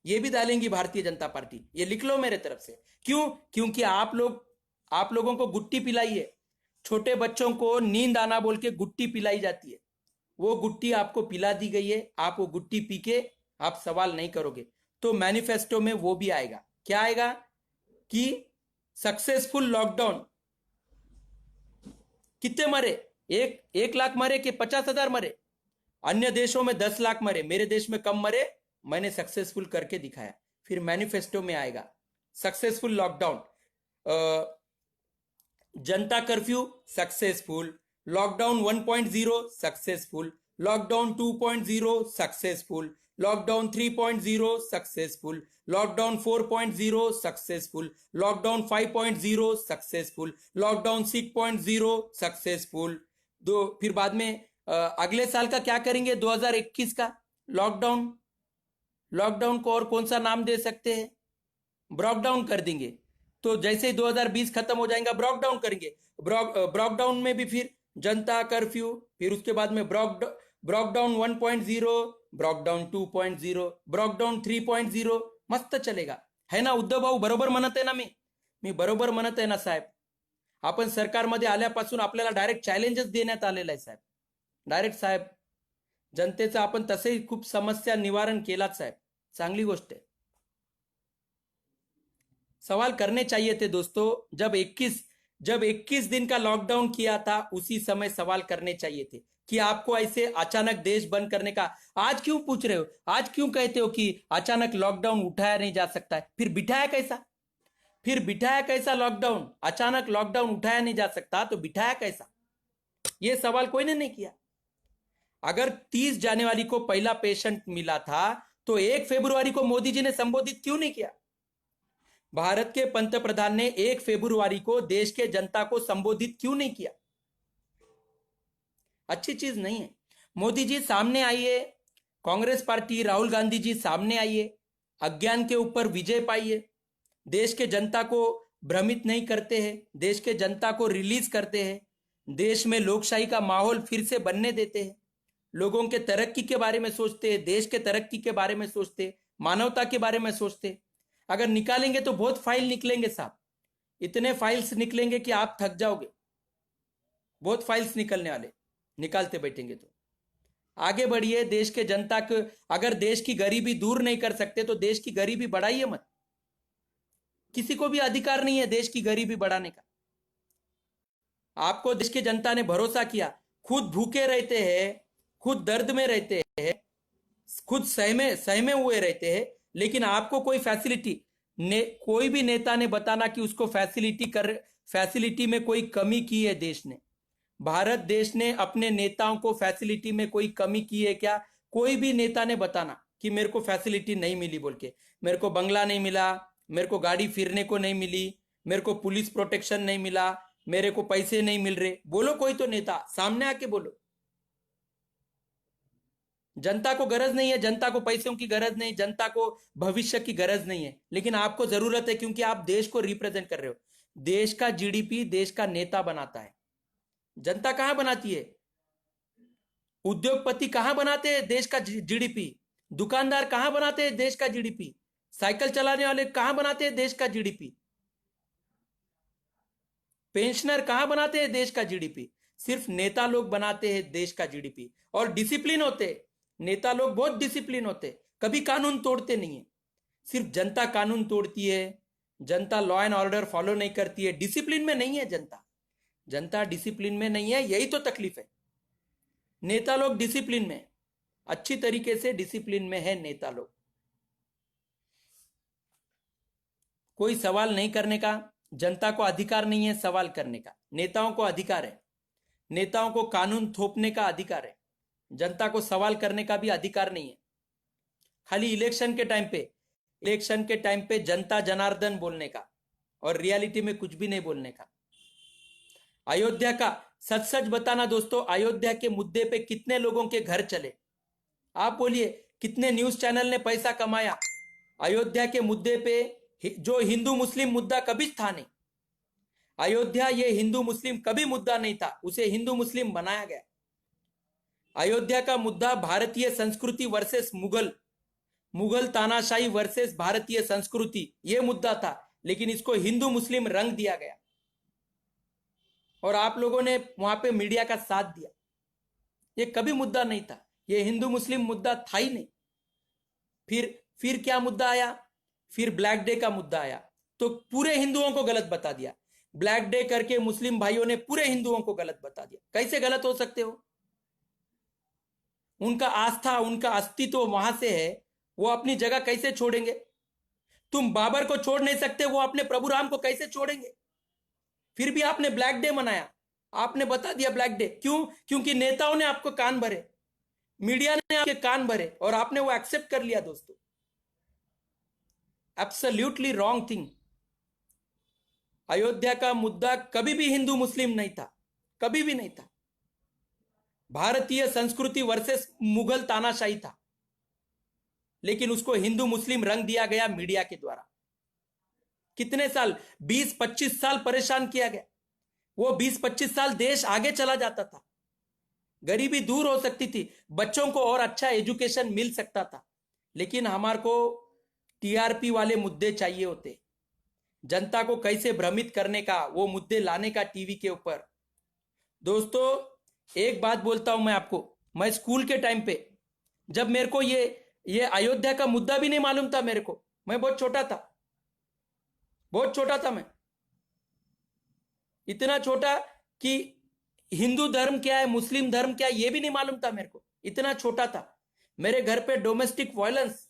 ये भी डालेंगी भारतीय जनता पार्टी, ये लिख लो मेरे तरफ से। क्यों? क्योंकि आप लोगों को गुट्टी पिलाई है। छोटे बच्चों को नींद आना बोल के गुट्टी पिलाई जाती है, वो गुट्टी आपको पिला दी गई है। आप वो गुट्टी पी के आप सवाल नहीं करोगे। तो मैनिफेस्टो में वो भी आएगा। क्या आएगा कि सक्सेसफुल लॉकडाउन। कितने मरे? 1 लाख मरे कि 50,000 मरे? अन्य देशों में 10 लाख मरे, मेरे देश में कम मरे, मैंने सक्सेसफुल करके दिखाया। फिर मैनिफेस्टो में आएगा सक्सेसफुल लॉकडाउन, जनता curfew successful, lockdown 1.0 successful, lockdown 2.0 successful, lockdown 3.0 successful, lockdown 4.0 successful, lockdown 5.0 successful, lockdown 6.0 successful. फिर बाद में अगले साल का क्या करेंगे, 2021 का लॉकडाउन को और कौन सा नाम दे सकते हैं? ब्रॉकडाउन कर देंगे। तो जैसे ही 2020 खत्म हो जाएगा, ब्रॉकडाउन करेंगे। ब्रॉकडाउन में भी फिर जनता कर्फ्यू, फिर उसके बाद में ब्रॉकडाउन 1.0, ब्रॉकडाउन 2.0, ब्रॉकडाउन 3.0, मस्त चलेगा, है ना? उद्धव भाऊ बरोबर म्हणत आहे ना, मी बरोबर म्हणत आहे ना साहेब? आपण सरकारमध्ये आल्यापासून आपल्याला डायरेक्ट चॅलेंजेस देण्यात आलेलं आहे साहेब। डायरेक्ट साहेब, जनतेचं आपण तसेही खूप समस्या निवारण केलाच साहेब, चांगली गोष्ट आहे। सवाल करने चाहिए थे दोस्तों। जब 21 दिन का लॉकडाउन किया था, उसी समय सवाल करने चाहिए थे कि आपको ऐसे अचानक देश बंद करने का आज क्यों पूछ रहे हो? आज क्यों कहते हो कि अचानक लॉकडाउन उठाया नहीं जा सकता है? फिर बिठाया कैसा लॉकडाउन? अचानक लॉकडाउन उठाया नहीं जा सकता तो बिठाया कैसा? यह सवाल कोई ने नहीं किया। अगर 30 जनवरी को पहला पेशेंट मिला था तो 1 फरवरी को मोदी जी ने संबोधित क्यों नहीं किया? भारत के पंतप्रधान ने 1 फरवरी को देश के जनता को संबोधित क्यों नहीं किया? अच्छी चीज नहीं है। मोदी जी सामने आइए, कांग्रेस पार्टी, राहुल गांधी जी सामने आइए, अज्ञान के ऊपर विजय पाइए। देश के जनता को भ्रमित नहीं करते हैं, देश के जनता को रिलीज करते हैं, देश में लोकशाही का माहौल फिर से बनने देते हैं, लोगों के तरक्की के बारे में सोचते हैं, देश के तरक्की के बारे में सोचते हैं, मानवता के बारे में सोचते हैं। अगर निकालेंगे तो बहुत फाइल निकलेंगे साहब, इतने फाइल्स निकलेंगे कि आप थक जाओगे। बहुत फाइल्स निकलने वाले, निकालते बैठेंगे तो। आगे बढ़िए, देश के जनता को अगर देश की गरीबी दूर नहीं कर सकते तो देश की गरीबी बढ़ाइए मत। किसी को भी अधिकार नहीं है देश की गरीबी बढ़ाने का। आपको देश की जनता ने भरोसा किया, खुद भूखे रहते हैं, खुद दर्द में रहते हैं, खुद सहमे हुए रहते हैं, लेकिन आपको कोई फैसिलिटी कोई भी नेता ने बताना कि उसको फैसिलिटी में कोई कमी की है देश ने? भारत देश ने अपने नेताओं को फैसिलिटी में कोई कमी की है क्या? कोई भी नेता ने बताना कि मेरे को फैसिलिटी नहीं मिली बोल के। मेरे को बंगला नहीं मिला, मेरे को गाड़ी फिरने को नहीं मिली, मेरे को पुलिस प्रोटेक्शन नहीं मिला, मेरे को पैसे नहीं मिल रहे, बोलो कोई तो नेता, सामने आके बोलो। जनता को गरज नहीं है, जनता को पैसों की गरज नहीं, जनता को भविष्य की गरज नहीं है, लेकिन आपको जरूरत है क्योंकि आप देश को रिप्रेजेंट कर रहे हो। देश का जीडीपी देश का नेता बनाता है, जनता कहां बनाती है? उद्योगपति कहां बनाते हैं देश का जीडीपी? दुकानदार कहां बनाते हैं देश का जीडीपी? साइकिल चलाने वाले कहां बनाते हैं देश का जीडीपी? पेंशनर कहां बनाते हैं देश का जीडीपी? सिर्फ नेता लोग बनाते हैं देश का जीडीपी। और डिसिप्लिन होते, नेता लोग बहुत डिसिप्लिन होते, कभी कानून तोड़ते नहीं है। सिर्फ जनता कानून तोड़ती है, जनता लॉ एंड ऑर्डर फॉलो नहीं करती है, डिसिप्लिन में नहीं है जनता। जनता डिसिप्लिन में नहीं है, यही तो तकलीफ है। नेता लोग डिसिप्लिन में, अच्छी तरीके से डिसिप्लिन में है नेता लोग। कोई सवाल नहीं करने का, जनता को अधिकार नहीं है सवाल करने का, नेताओं को अधिकार है। नेताओं को कानून थोपने का अधिकार है, जनता को सवाल करने का भी अधिकार नहीं है। खाली इलेक्शन के टाइम पे जनता जनार्दन बोलने का और रियलिटी में कुछ भी नहीं बोलने का। अयोध्या का सच सच बताना दोस्तों, अयोध्या के मुद्दे पे कितने लोगों के घर चले? आप बोलिए, कितने न्यूज चैनल ने पैसा कमाया? अयोध्या के मुद्दे पे, जो हिंदू मुस्लिम मुद्दा कभी था नहीं। अयोध्या ये हिंदू मुस्लिम कभी मुद्दा नहीं था, उसे हिंदू मुस्लिम बनाया गया। अयोध्या का मुद्दा भारतीय संस्कृति वर्सेस मुगल तानाशाही वर्सेस भारतीय संस्कृति, ये मुद्दा था, लेकिन इसको हिंदू मुस्लिम रंग दिया गया और आप लोगों ने वहां पे मीडिया का साथ दिया। ये कभी मुद्दा नहीं था, ये हिंदू मुस्लिम मुद्दा था ही नहीं। फिर क्या मुद्दा आया? फिर ब्लैक डे का मुद्दा आया, तो पूरे हिंदुओं को गलत बता दिया। ब्लैक डे करके मुस्लिम भाइयों ने पूरे हिंदुओं को गलत बता दिया। कैसे गलत हो सकते हो? उनका आस्था, उनका अस्तित्व वहां से है, वो अपनी जगह कैसे छोड़ेंगे? तुम बाबर को छोड़ नहीं सकते, वो अपने प्रभु राम को कैसे छोड़ेंगे? फिर भी आपने ब्लैक डे मनाया, आपने बता दिया ब्लैक डे। क्यों? क्योंकि नेताओं ने आपको कान भरे, मीडिया ने आपके कान भरे और आपने वो एक्सेप्ट कर लिया दोस्तों। Absolutely wrong thing. अयोध्या का मुद्दा कभी भी हिंदू मुस्लिम नहीं था, कभी भी नहीं था। भारतीय संस्कृति वर्सेस मुगल तानाशाही था, लेकिन उसको हिंदू मुस्लिम रंग दिया गया मीडिया के द्वारा। कितने साल, 20-25 साल परेशान किया गया। वो 20-25 साल देश आगे चला जाता था, गरीबी दूर हो सकती थी, बच्चों को और अच्छा एजुकेशन मिल सकता था। लेकिन हमारे को टीआरपी वाले मुद्दे चाहिए होते, जनता को कैसे भ्रमित करने का, वो मुद्दे लाने का टीवी के ऊपर। दोस्तों एक बात बोलता हूं मैं आपको, मैं स्कूल के टाइम पे, जब मेरे को ये अयोध्या का मुद्दा भी नहीं मालूम था मेरे को, मैं बहुत छोटा था, बहुत छोटा था मैं, इतना छोटा कि हिंदू धर्म क्या है, मुस्लिम धर्म क्या है, ये भी नहीं मालूम था मेरे को, इतना छोटा था। मेरे घर पे डोमेस्टिक वायलेंस,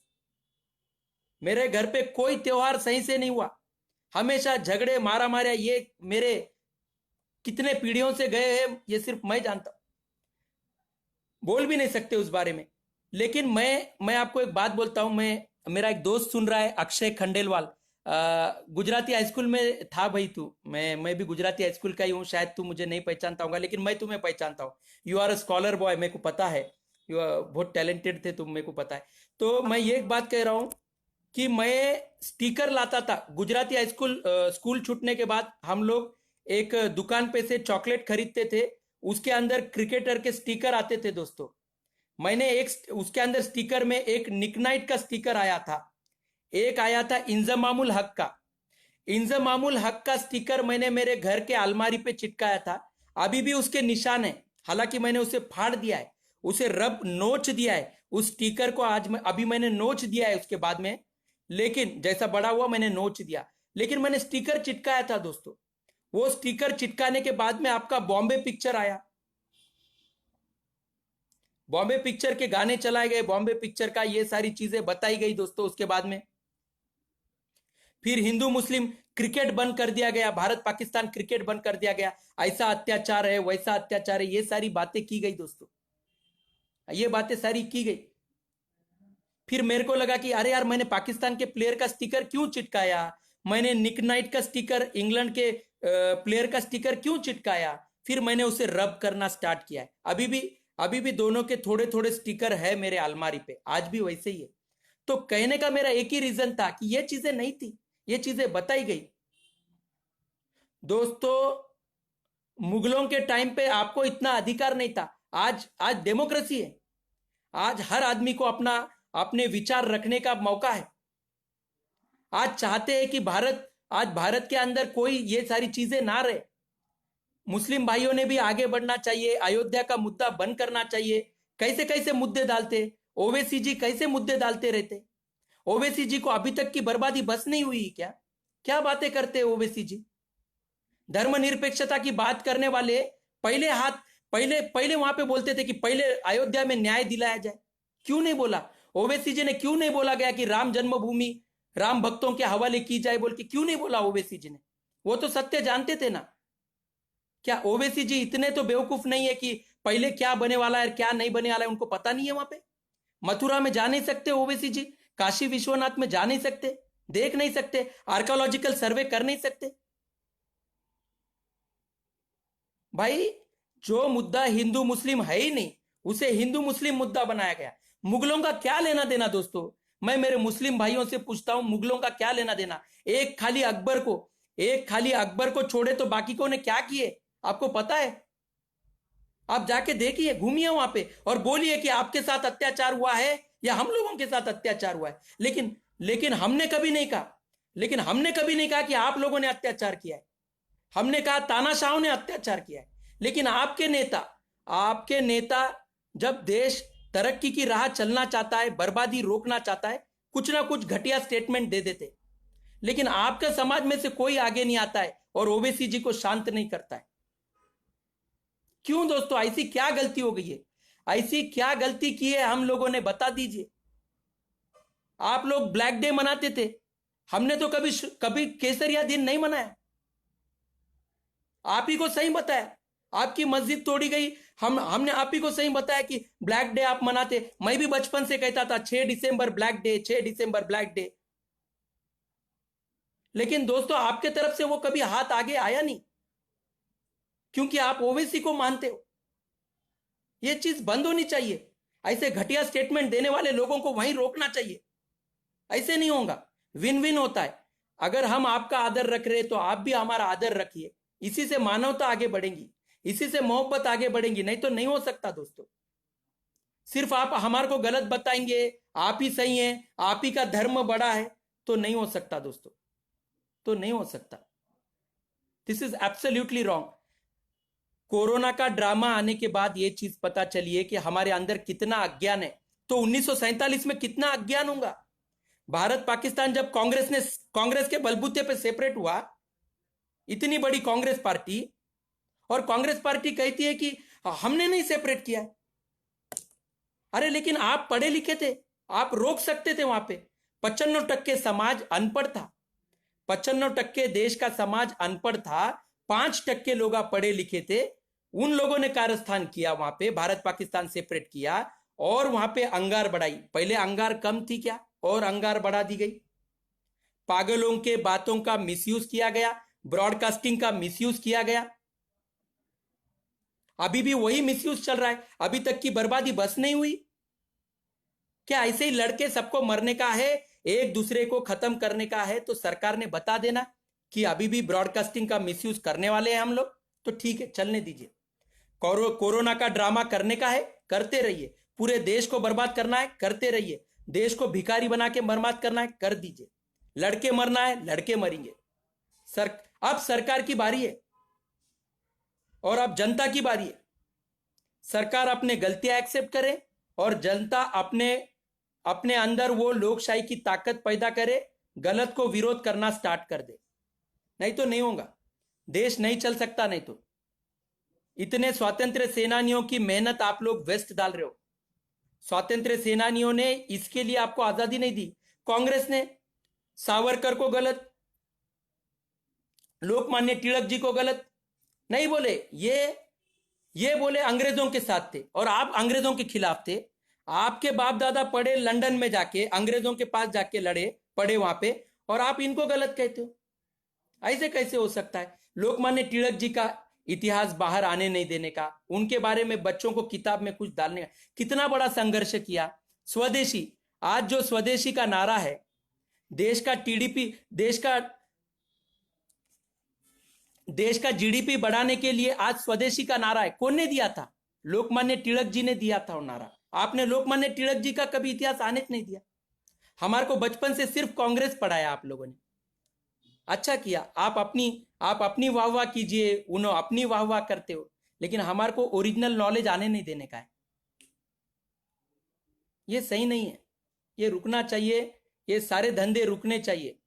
मेरे घर पे कोई त्योहार सही से नहीं हुआ, हमेशा झगड़े मारा मारा, ये मेरे कितने पीढ़ियों से गए हैं ये सिर्फ मैं जानता हूं, बोल भी नहीं सकते उस बारे में। लेकिन मैं आपको एक बात बोलता हूं, मेरा एक दोस्त सुन रहा है, अक्षय खंडेलवाल, गुजराती हाई स्कूल में था भाई तू, मैं भी गुजराती हाई स्कूल का ही हूँ, शायद तू मुझे नहीं पहचानता होगा, लेकिन मैं तुम्हें पहचानता हूँ। You are a scholar boy, मेरे को पता है, यू बहुत टैलेंटेड थे तुम, मेरे को पता है। तो मैं ये एक बात कह रहा हूँ कि मैं स्टिकर लाता था गुजराती हाई स्कूल, स्कूल छूटने के बाद हम लोग एक दुकान पे से चॉकलेट खरीदते थे, उसके अंदर क्रिकेटर के स्टिकर आते थे दोस्तों। मैंने एक उसके अंदर स्टिकर में एक निक नाइट का स्टिकर आया था, एक आया था इंजमामुल हक का। इंजमामुल हक का स्टिकर मैंने मेरे घर के अलमारी पे चिटकाया था, अभी भी उसके निशान है, हालांकि मैंने उसे फाड़ दिया है, उसे रब नोच दिया है उस स्टिकर को, अभी मैंने नोच दिया है उसके बाद में, लेकिन जैसा बड़ा हुआ मैंने नोच दिया, लेकिन मैंने स्टिकर चिटकाया था दोस्तों। वो स्टिकर चिटकाने के बाद में आपका बॉम्बे पिक्चर आया, बॉम्बे पिक्चर के गाने चलाए गए, बॉम्बे पिक्चर का ये सारी चीजें बताई गई दोस्तों। उसके बाद में फिर हिंदू मुस्लिम क्रिकेट बंद कर दिया गया, भारत पाकिस्तान क्रिकेट बंद कर दिया गया, ऐसा अत्याचार है वैसा अत्याचार है, ये सारी बातें की गई दोस्तों, ये बातें सारी की गई। फिर मेरे को लगा कि अरे यार, मैंने पाकिस्तान के प्लेयर का स्टिकर क्यों चिटकाया, मैंने निक नाइट का स्टिकर, इंग्लैंड के प्लेयर का स्टिकर क्यों चिटकाया। फिर मैंने उसे रब करना स्टार्ट किया है, अभी भी दोनों के थोड़े थोड़े स्टिकर है मेरे अलमारी पे, आज भी वैसे ही है। तो कहने का मेरा एक ही रीजन था कि ये चीजें नहीं थी, ये चीजें बताई गई। दोस्तों मुगलों के टाइम पे आपको इतना अधिकार नहीं था, आज डेमोक्रेसी है, आज हर आदमी को अपने विचार रखने का मौका है। आज चाहते हैं कि भारत के अंदर कोई ये सारी चीजें ना रहे। मुस्लिम भाइयों ने भी आगे बढ़ना चाहिए, अयोध्या का मुद्दा बंद करना चाहिए। कैसे कैसे मुद्दे डालते, ओवैसी जी कैसे मुद्दे डालते रहते। ओवैसी जी को अभी तक की बर्बादी बस नहीं हुई क्या? क्या बातें करते हैं ओवैसी जी? धर्मनिरपेक्षता की बात करने वाले पहले हाथ पहले पहले वहां पे बोलते थे कि पहले अयोध्या में न्याय दिलाया जाए। क्यों नहीं बोला ओवैसी जी ने? क्यों नहीं बोला गया कि राम जन्मभूमि राम भक्तों के हवाले की जाए बोल के? क्यों नहीं बोला ओवैसी जी ने? वो तो सत्य जानते थे ना। क्या ओवैसी जी इतने तो बेवकूफ नहीं है कि पहले क्या बने वाला है क्या नहीं बने वाला है उनको पता नहीं है? वहां पे मथुरा में जा नहीं सकते ओवैसी जी? काशी विश्वनाथ में जा नहीं सकते? देख नहीं सकते? आर्कोलॉजिकल सर्वे कर नहीं सकते? भाई, जो मुद्दा हिंदू मुस्लिम है ही नहीं उसे हिंदू मुस्लिम मुद्दा बनाया गया। मुगलों का क्या लेना देना दोस्तों? मैं मेरे मुस्लिम भाइयों से पूछता हूं, मुगलों का क्या लेना देना? एक खाली अकबर को छोड़े तो बाकी को ने क्या किए आपको पता है? आप जाके देखिए, घूमिए वहां पे और बोलिए कि आपके साथ अत्याचार हुआ है या हम लोगों के साथ अत्याचार हुआ है। लेकिन हमने कभी नहीं कहा, कि आप लोगों ने अत्याचार किया है। हमने कहा तानाशाहों ने अत्याचार किया है। लेकिन आपके नेता जब देश तरक्की की राह चलना चाहता है, बर्बादी रोकना चाहता है, कुछ ना कुछ घटिया स्टेटमेंट दे देते। लेकिन आपके समाज में से कोई आगे नहीं आता है और ओवैसी जी को शांत नहीं करता है। क्यों दोस्तों? ऐसी क्या गलती हो गई है? ऐसी क्या गलती की है हम लोगों ने, बता दीजिए। आप लोग ब्लैक डे मनाते थे, हमने तो कभी केसरिया दिन नहीं मनाया। आप ही को सही बताया, आपकी मस्जिद तोड़ी गई, हमने आप ही को सही बताया कि ब्लैक डे आप मनाते। मैं भी बचपन से कहता था 6 दिसंबर ब्लैक डे, 6 दिसंबर ब्लैक डे। लेकिन दोस्तों आपके तरफ से वो कभी हाथ आगे आया नहीं, क्योंकि आप ओवैसी को मानते हो। ये चीज बंद होनी चाहिए। ऐसे घटिया स्टेटमेंट देने वाले लोगों को वहीं रोकना चाहिए। ऐसे नहीं होगा, विन विन होता है। अगर हम आपका आदर रख रहे तो आप भी हमारा आदर रखिए। इसी से मानवता आगे बढ़ेगी, इसी से मोहब्बत आगे बढ़ेगी। नहीं तो नहीं हो सकता दोस्तों। सिर्फ आप हमारे को गलत बताएंगे, आप ही सही हैं, आप ही का धर्म बड़ा है, तो नहीं हो सकता दोस्तों, तो नहीं हो सकता। This is absolutely wrong. Corona का ड्रामा आने के बाद यह चीज पता चली है कि हमारे अंदर कितना अज्ञान है। तो 1947 में कितना अज्ञान होगा। भारत पाकिस्तान जब कांग्रेस के बलबूते पे सेपरेट हुआ, इतनी बड़ी कांग्रेस पार्टी, और कांग्रेस पार्टी कहती है कि हमने नहीं सेपरेट किया है। अरे लेकिन आप पढ़े लिखे थे, आप रोक सकते थे वहां पे। 95% समाज अनपढ़ था, 95% देश का समाज अनपढ़ था, 5% लोग पढ़े लिखे थे। उन लोगों ने कारस्थान किया वहां पे, भारत पाकिस्तान सेपरेट किया और वहां पे अंगार बढ़ाई। पहले अंगार कम थी क्या, और अंगार बढ़ा दी गई। पागलों के बातों का मिसयूज किया गया, ब्रॉडकास्टिंग का मिसयूज किया गया। अभी भी वही मिसयूज चल रहा है। अभी तक की बर्बादी बस नहीं हुई क्या? ऐसे ही लड़के सबको मरने का है, एक दूसरे को खत्म करने का है, तो सरकार ने बता देना कि अभी भी ब्रॉडकास्टिंग का मिसयूज करने वाले हैं हम लोग, तो ठीक है चलने दीजिए। कोरोना का ड्रामा करने का है, करते रहिए। पूरे देश को बर्बाद करना है, करते रहिए। देश को भिखारी बना के बर्बाद करना है, कर दीजिए। लड़के मरना है, लड़के मरेंगे। अब सरकार की बारी है और अब जनता की बारी है। सरकार अपने गलतियां एक्सेप्ट करे और जनता अपने अपने अंदर वो लोकशाही की ताकत पैदा करे, गलत को विरोध करना स्टार्ट कर दे। नहीं तो नहीं होगा, देश नहीं चल सकता। नहीं तो इतने स्वातंत्र्य सेनानियों की मेहनत आप लोग वेस्ट डाल रहे हो। स्वातंत्र्य सेनानियों ने इसके लिए आपको आजादी नहीं दी। कांग्रेस ने सावरकर को गलत, लोकमान्य तिलक जी को गलत नहीं बोले। ये बोले अंग्रेजों के साथ थे और आप अंग्रेजों के खिलाफ थे। आपके बाप दादा पढ़े लंदन में जाके, अंग्रेजों के पास जाके लड़े, पढ़े वहां पे, और आप इनको गलत कहते हो। ऐसे कैसे हो सकता है? लोकमान्य तिलक जी का इतिहास बाहर आने नहीं देने का, उनके बारे में बच्चों को किताब में कुछ डालने का कितना बड़ा संघर्ष किया। स्वदेशी, आज जो स्वदेशी का नारा है, देश का टीडीपी, देश का जीडीपी बढ़ाने के लिए आज स्वदेशी का नारा है। कौन ने दिया था? लोकमान्य तिलक जी ने दिया था वो नारा। आपने लोकमान्य तिलक जी का कभी इतिहास आने नहीं दिया। हमारे को बचपन से सिर्फ कांग्रेस पढ़ाया आप लोगों ने। अच्छा किया, आप अपनी वाह वाह कीजिए, उन्होंने अपनी वाह वाह करते हो, लेकिन हमारे को ओरिजिनल नॉलेज आने नहीं देने का है। ये सही नहीं है, ये रुकना चाहिए, ये सारे धंधे रुकने चाहिए।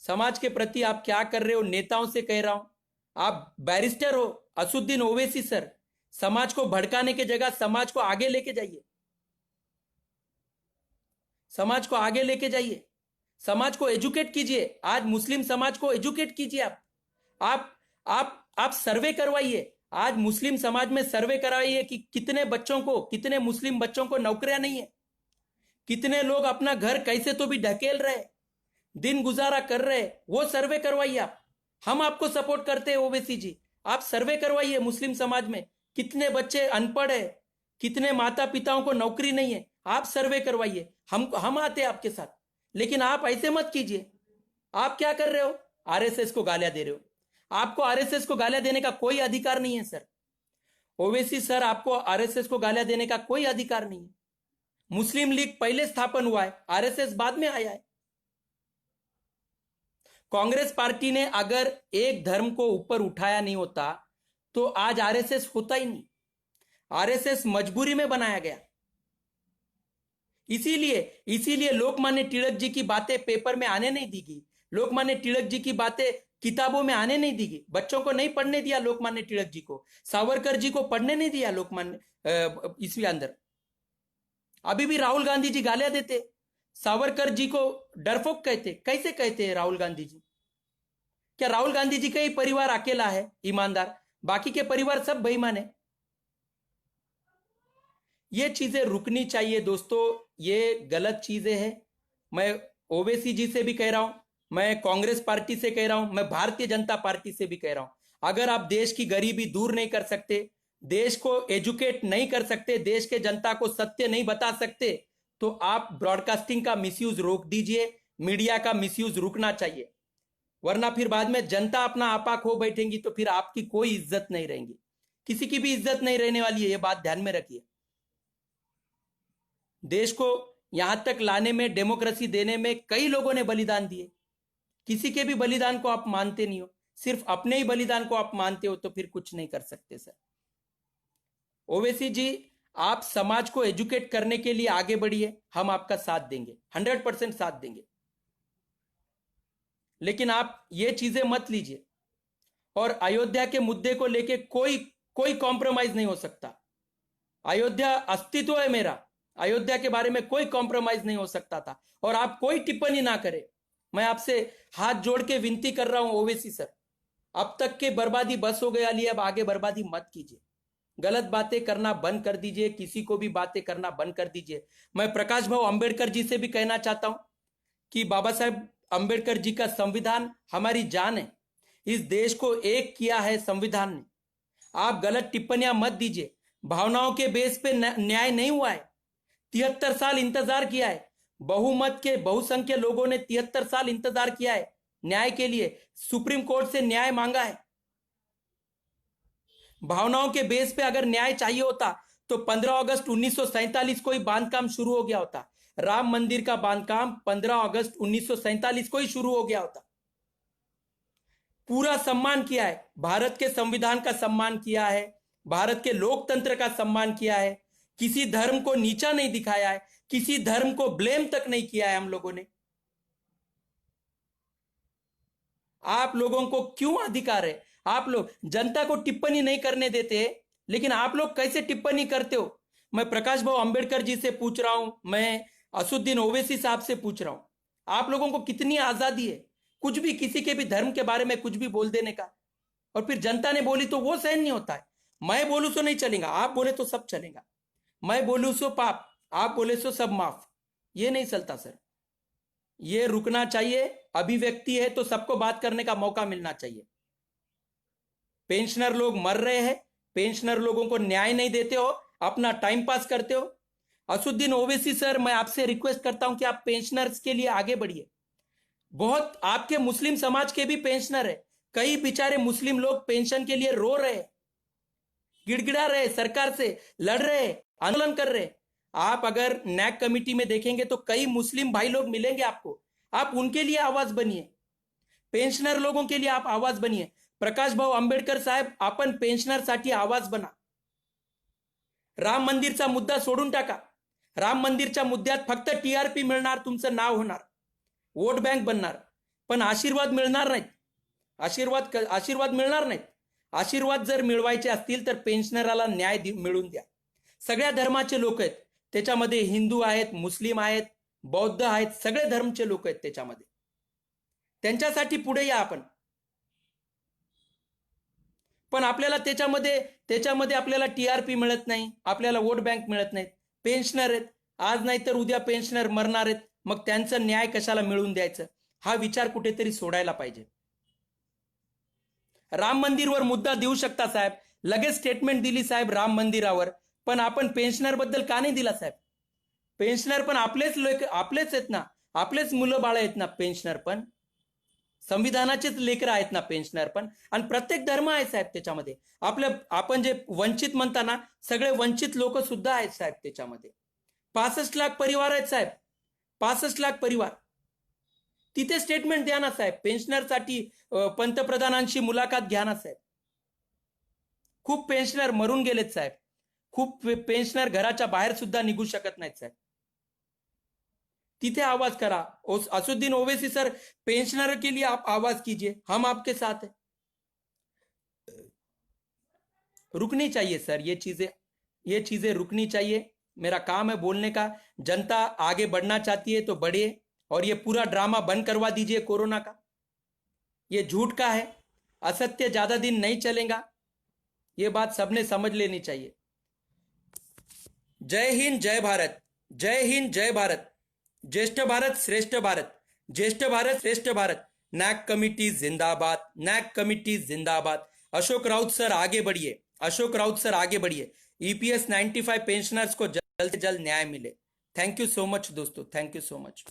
समाज के प्रति आप क्या कर रहे हो, नेताओं से कह रहा हूं। आप बैरिस्टर हो असुद्दीन ओवैसी सर, समाज को भड़काने की जगह समाज को आगे लेके जाइए, समाज को आगे लेके जाइए, समाज को एजुकेट कीजिए। आज मुस्लिम समाज को एजुकेट कीजिए। आप सर्वे करवाइए। आज मुस्लिम समाज में सर्वे करवाइए कि कितने बच्चों को, कितने मुस्लिम बच्चों को नौकरियां नहीं है, कितने लोग अपना घर कैसे तो भी ढकेल रहे, दिन गुजारा कर रहे, वो सर्वे करवाइए आप। हम आपको सपोर्ट करते हैं ओवैसी जी। आप सर्वे करवाइए मुस्लिम समाज में कितने बच्चे अनपढ़ है, कितने माता पिताओं को नौकरी नहीं है, आप सर्वे करवाइए। हम आते हैं आपके साथ, लेकिन आप ऐसे मत कीजिए। आप क्या कर रहे हो, आरएसएस को गालियां दे रहे हो। आपको आरएसएस को गालियां देने का कोई अधिकार नहीं है सर। ओवैसी सर, आपको आरएसएस को गालियां देने का कोई अधिकार नहीं है। मुस्लिम लीग पहले स्थापन हुआ है, आरएसएस बाद में आया है। कांग्रेस पार्टी ने अगर एक धर्म को ऊपर उठाया नहीं होता तो आज आरएसएस होता ही नहीं। आरएसएस मजबूरी में बनाया गया। इसीलिए लोकमान्य तिलक जी की बातें पेपर में आने नहीं दी गई, लोकमान्य तिलक जी की बातें किताबों में आने नहीं दी गई। बच्चों को नहीं पढ़ने दिया लोकमान्य तिलक जी को, सावरकर जी को पढ़ने नहीं दिया लोकमान्य ईस्वी अंदर। अभी भी राहुल गांधी जी गालियां देते, सावरकर जी को डरपोक कहते। कैसे कहते हैं राहुल गांधी जी? क्या राहुल गांधी जी का ही परिवार अकेला है ईमानदार, बाकी के परिवार सब बेईमान है? ये चीजें रुकनी चाहिए दोस्तों, ये गलत चीजें हैं। मैं ओवैसी जी से भी कह रहा हूं, मैं कांग्रेस पार्टी से कह रहा हूं, मैं भारतीय जनता पार्टी से भी कह रहा हूं। अगर आप देश की गरीबी दूर नहीं कर सकते, देश को एजुकेट नहीं कर सकते, देश के जनता को सत्य नहीं बता सकते, तो आप ब्रॉडकास्टिंग का मिसयूज रोक दीजिए, मीडिया का मिसयूज रुकना चाहिए। वरना फिर बाद में जनता अपना आपा खो बैठेंगी तो फिर आपकी कोई इज्जत नहीं रहेगी, किसी की भी इज्जत नहीं रहने वाली है। ये बात ध्यान में रखिए। देश को यहां तक लाने में, डेमोक्रेसी देने में कई लोगों ने बलिदान दिए। किसी के भी बलिदान को आप मानते नहीं हो, सिर्फ अपने ही बलिदान को आप मानते हो तो फिर कुछ नहीं कर सकते सर। ओवैसी जी, आप समाज को एजुकेट करने के लिए आगे बढ़िए, हम आपका साथ देंगे, 100% साथ देंगे। लेकिन आप ये चीजें मत लीजिए। और अयोध्या के मुद्दे को लेके कोई कॉम्प्रोमाइज नहीं हो सकता। अयोध्या अस्तित्व है मेरा, अयोध्या के बारे में कोई कॉम्प्रोमाइज नहीं हो सकता था। और आप कोई टिप्पणी ना करें। मैं आपसे हाथ जोड़ के विनती कर रहा हूं ओवैसी सर, अब तक के बर्बादी बस हो गया, लिए अब आगे बर्बादी मत कीजिए। गलत बातें करना बंद कर दीजिए, किसी को भी बातें करना बंद कर दीजिए। मैं प्रकाश भाऊ अंबेडकर जी से भी कहना चाहता हूं कि बाबा साहेब अंबेडकर जी का संविधान हमारी जान है, इस देश को एक किया है संविधान ने। आप गलत टिप्पणियां मत दीजिए। भावनाओं के बेस पे न्याय नहीं हुआ है। 73 साल इंतजार किया है, बहुमत के बहुसंख्य लोगों ने 73 साल इंतजार किया है न्याय के लिए, सुप्रीम कोर्ट से न्याय मांगा है। भावनाओं के बेस पे अगर न्याय चाहिए होता तो 15 अगस्त 1947 को ही बांधकाम शुरू हो गया होता। राम मंदिर का बांधकाम 15 अगस्त 1947 को ही शुरू हो गया होता। पूरा सम्मान किया है, भारत के संविधान का सम्मान किया है, भारत के लोकतंत्र का सम्मान किया है, किसी धर्म को नीचा नहीं दिखाया है, किसी धर्म को ब्लेम तक नहीं किया है हम लोगों ने। आप लोगों को क्यों अधिकार है? आप लोग जनता को टिप्पणी नहीं करने देते, लेकिन आप लोग कैसे टिप्पणी करते हो? मैं प्रकाश भाऊ अंबेडकर जी से पूछ रहा हूं, मैं असुद्दीन ओवैसी साहब से पूछ रहा हूं, आप लोगों को कितनी आजादी है कुछ भी, किसी के भी धर्म के बारे में कुछ भी बोल देने का? और फिर जनता ने बोली तो वो सहन नहीं होता है। मैं बोलूं तो नहीं चलेगा, आप बोले तो सब चलेगा। मैं बोलूं सो पाप, आप बोले सो सब माफ, ये नहीं चलता सर। ये रुकना चाहिए। अभिव्यक्ति है तो सबको बात करने का मौका मिलना चाहिए। पेंशनर लोग मर रहे हैं, पेंशनर लोगों को न्याय नहीं देते हो, अपना टाइम पास करते हो। असुद्दीन ओवैसी सर, मैं आपसे रिक्वेस्ट करता हूं कि आप पेंशनर्स के लिए आगे बढ़िए। बहुत आपके मुस्लिम समाज के भी पेंशनर है, कई बेचारे मुस्लिम लोग पेंशन के लिए रो रहे, गिड़गिड़ा रहे, सरकार से लड़ रहे, आंदोलन कर रहे। आप अगर नैक कमिटी में देखेंगे तो कई मुस्लिम भाई लोग मिलेंगे आपको, आप उनके लिए आवाज बनिए, पेंशनर लोगों के लिए आप आवाज बनिए। प्रकाश भाऊ आंबेडकर साहेब, आपण पेन्शनरसाठी आवाज बना। राम मंदिरचा मुद्दा सोडून टाका। राम मंदिरच्या मुद्द्यात फक्त टीआरपी मिळणार, तुमचं नाव होणार, वोट बँक बनणार। पण आशीर्वाद मिळणार नाहीत. आशीर्वाद मिळणार नाहीत. आशीर्वाद जर मिळवायचे असतील तर पेन्शनराला न्याय मिळवून द्या. सगळ्या धर्माचे लोक आहेत त्याच्यामध्ये, हिंदू आहेत, मुस्लिम आहेत, बौद्ध आहेत, सगळे धर्मचे लोक आहेत त्याच्यामध्ये. त्यांच्यासाठी पुढे या आपण. पण आपल्याला त्याच्यामध्ये आपल्याला टीआरपी मिळत नाही, आपल्याला वोट बँक मिळत नाहीत. पेन्शनर आहेत, आज नाही तर उद्या पेन्शनर मरणार आहेत, मग त्यांचं न्याय कशाला मिळवून द्यायचं, हा विचार कुठेतरी सोडायला पाहिजे. राम मंदिरवर मुद्दा देऊ शकता साहेब, लगेच स्टेटमेंट दिली साहेब राम मंदिरावर, पण आपण पेन्शनर बद्दल का नाही दिला साहेब? पेन्शनर पण आपलेच आहेत ना, आपलेच मुलं बाळ आहेत ना पेन्शनर पण, संविधानाचेच लेकरं आहेत ना पेन्शनर पण, आणि प्रत्येक धर्म आहे साहेब त्याच्यामध्ये. आपण जे वंचित म्हणता ना, सगळे वंचित लोक सुद्धा आहेत साहेब त्याच्यामध्ये. 65 लाख परिवार आहेत साहेब, 65 लाख परिवार. तिथे स्टेटमेंट द्या ना साहेब. पेन्शनरसाठी पंतप्रधानांशी मुलाखत घ्या ना साहेब. खूप पेन्शनर मरून गेलेत साहेब, खूप पेन्शनर घराच्या बाहेर सुद्धा निघू शकत नाहीत साहेब. तिथे आवाज करा. असुद्दीन ओवैसी सर, पेंशनर के लिए आप आवाज कीजिए, हम आपके साथ हैं. रुकनी चाहिए सर, ये चीजें रुकनी चाहिए. मेरा काम है बोलने का. जनता आगे बढ़ना चाहती है तो बढ़े, और ये पूरा ड्रामा बंद करवा दीजिए कोरोना का. ये झूठ का है, असत्य ज्यादा दिन नहीं चलेगा. ये बात सबने समझ लेनी चाहिए. जय हिंद, जय भारत. जय हिंद, जय भारत. ज्येष्ठ भारत श्रेष्ठ भारत. ज्येष्ठ भारत श्रेष्ठ भारत. नैक कमिटी जिंदाबाद, नैक कमिटी जिंदाबाद. अशोक राउत सर आगे बढ़िए, अशोक राउत सर आगे बढ़िए. ईपीएस 95 पेंशनर्स को जल्द से जल्द न्याय मिले. थैंक यू सो मच दोस्तों, थैंक यू सो मच.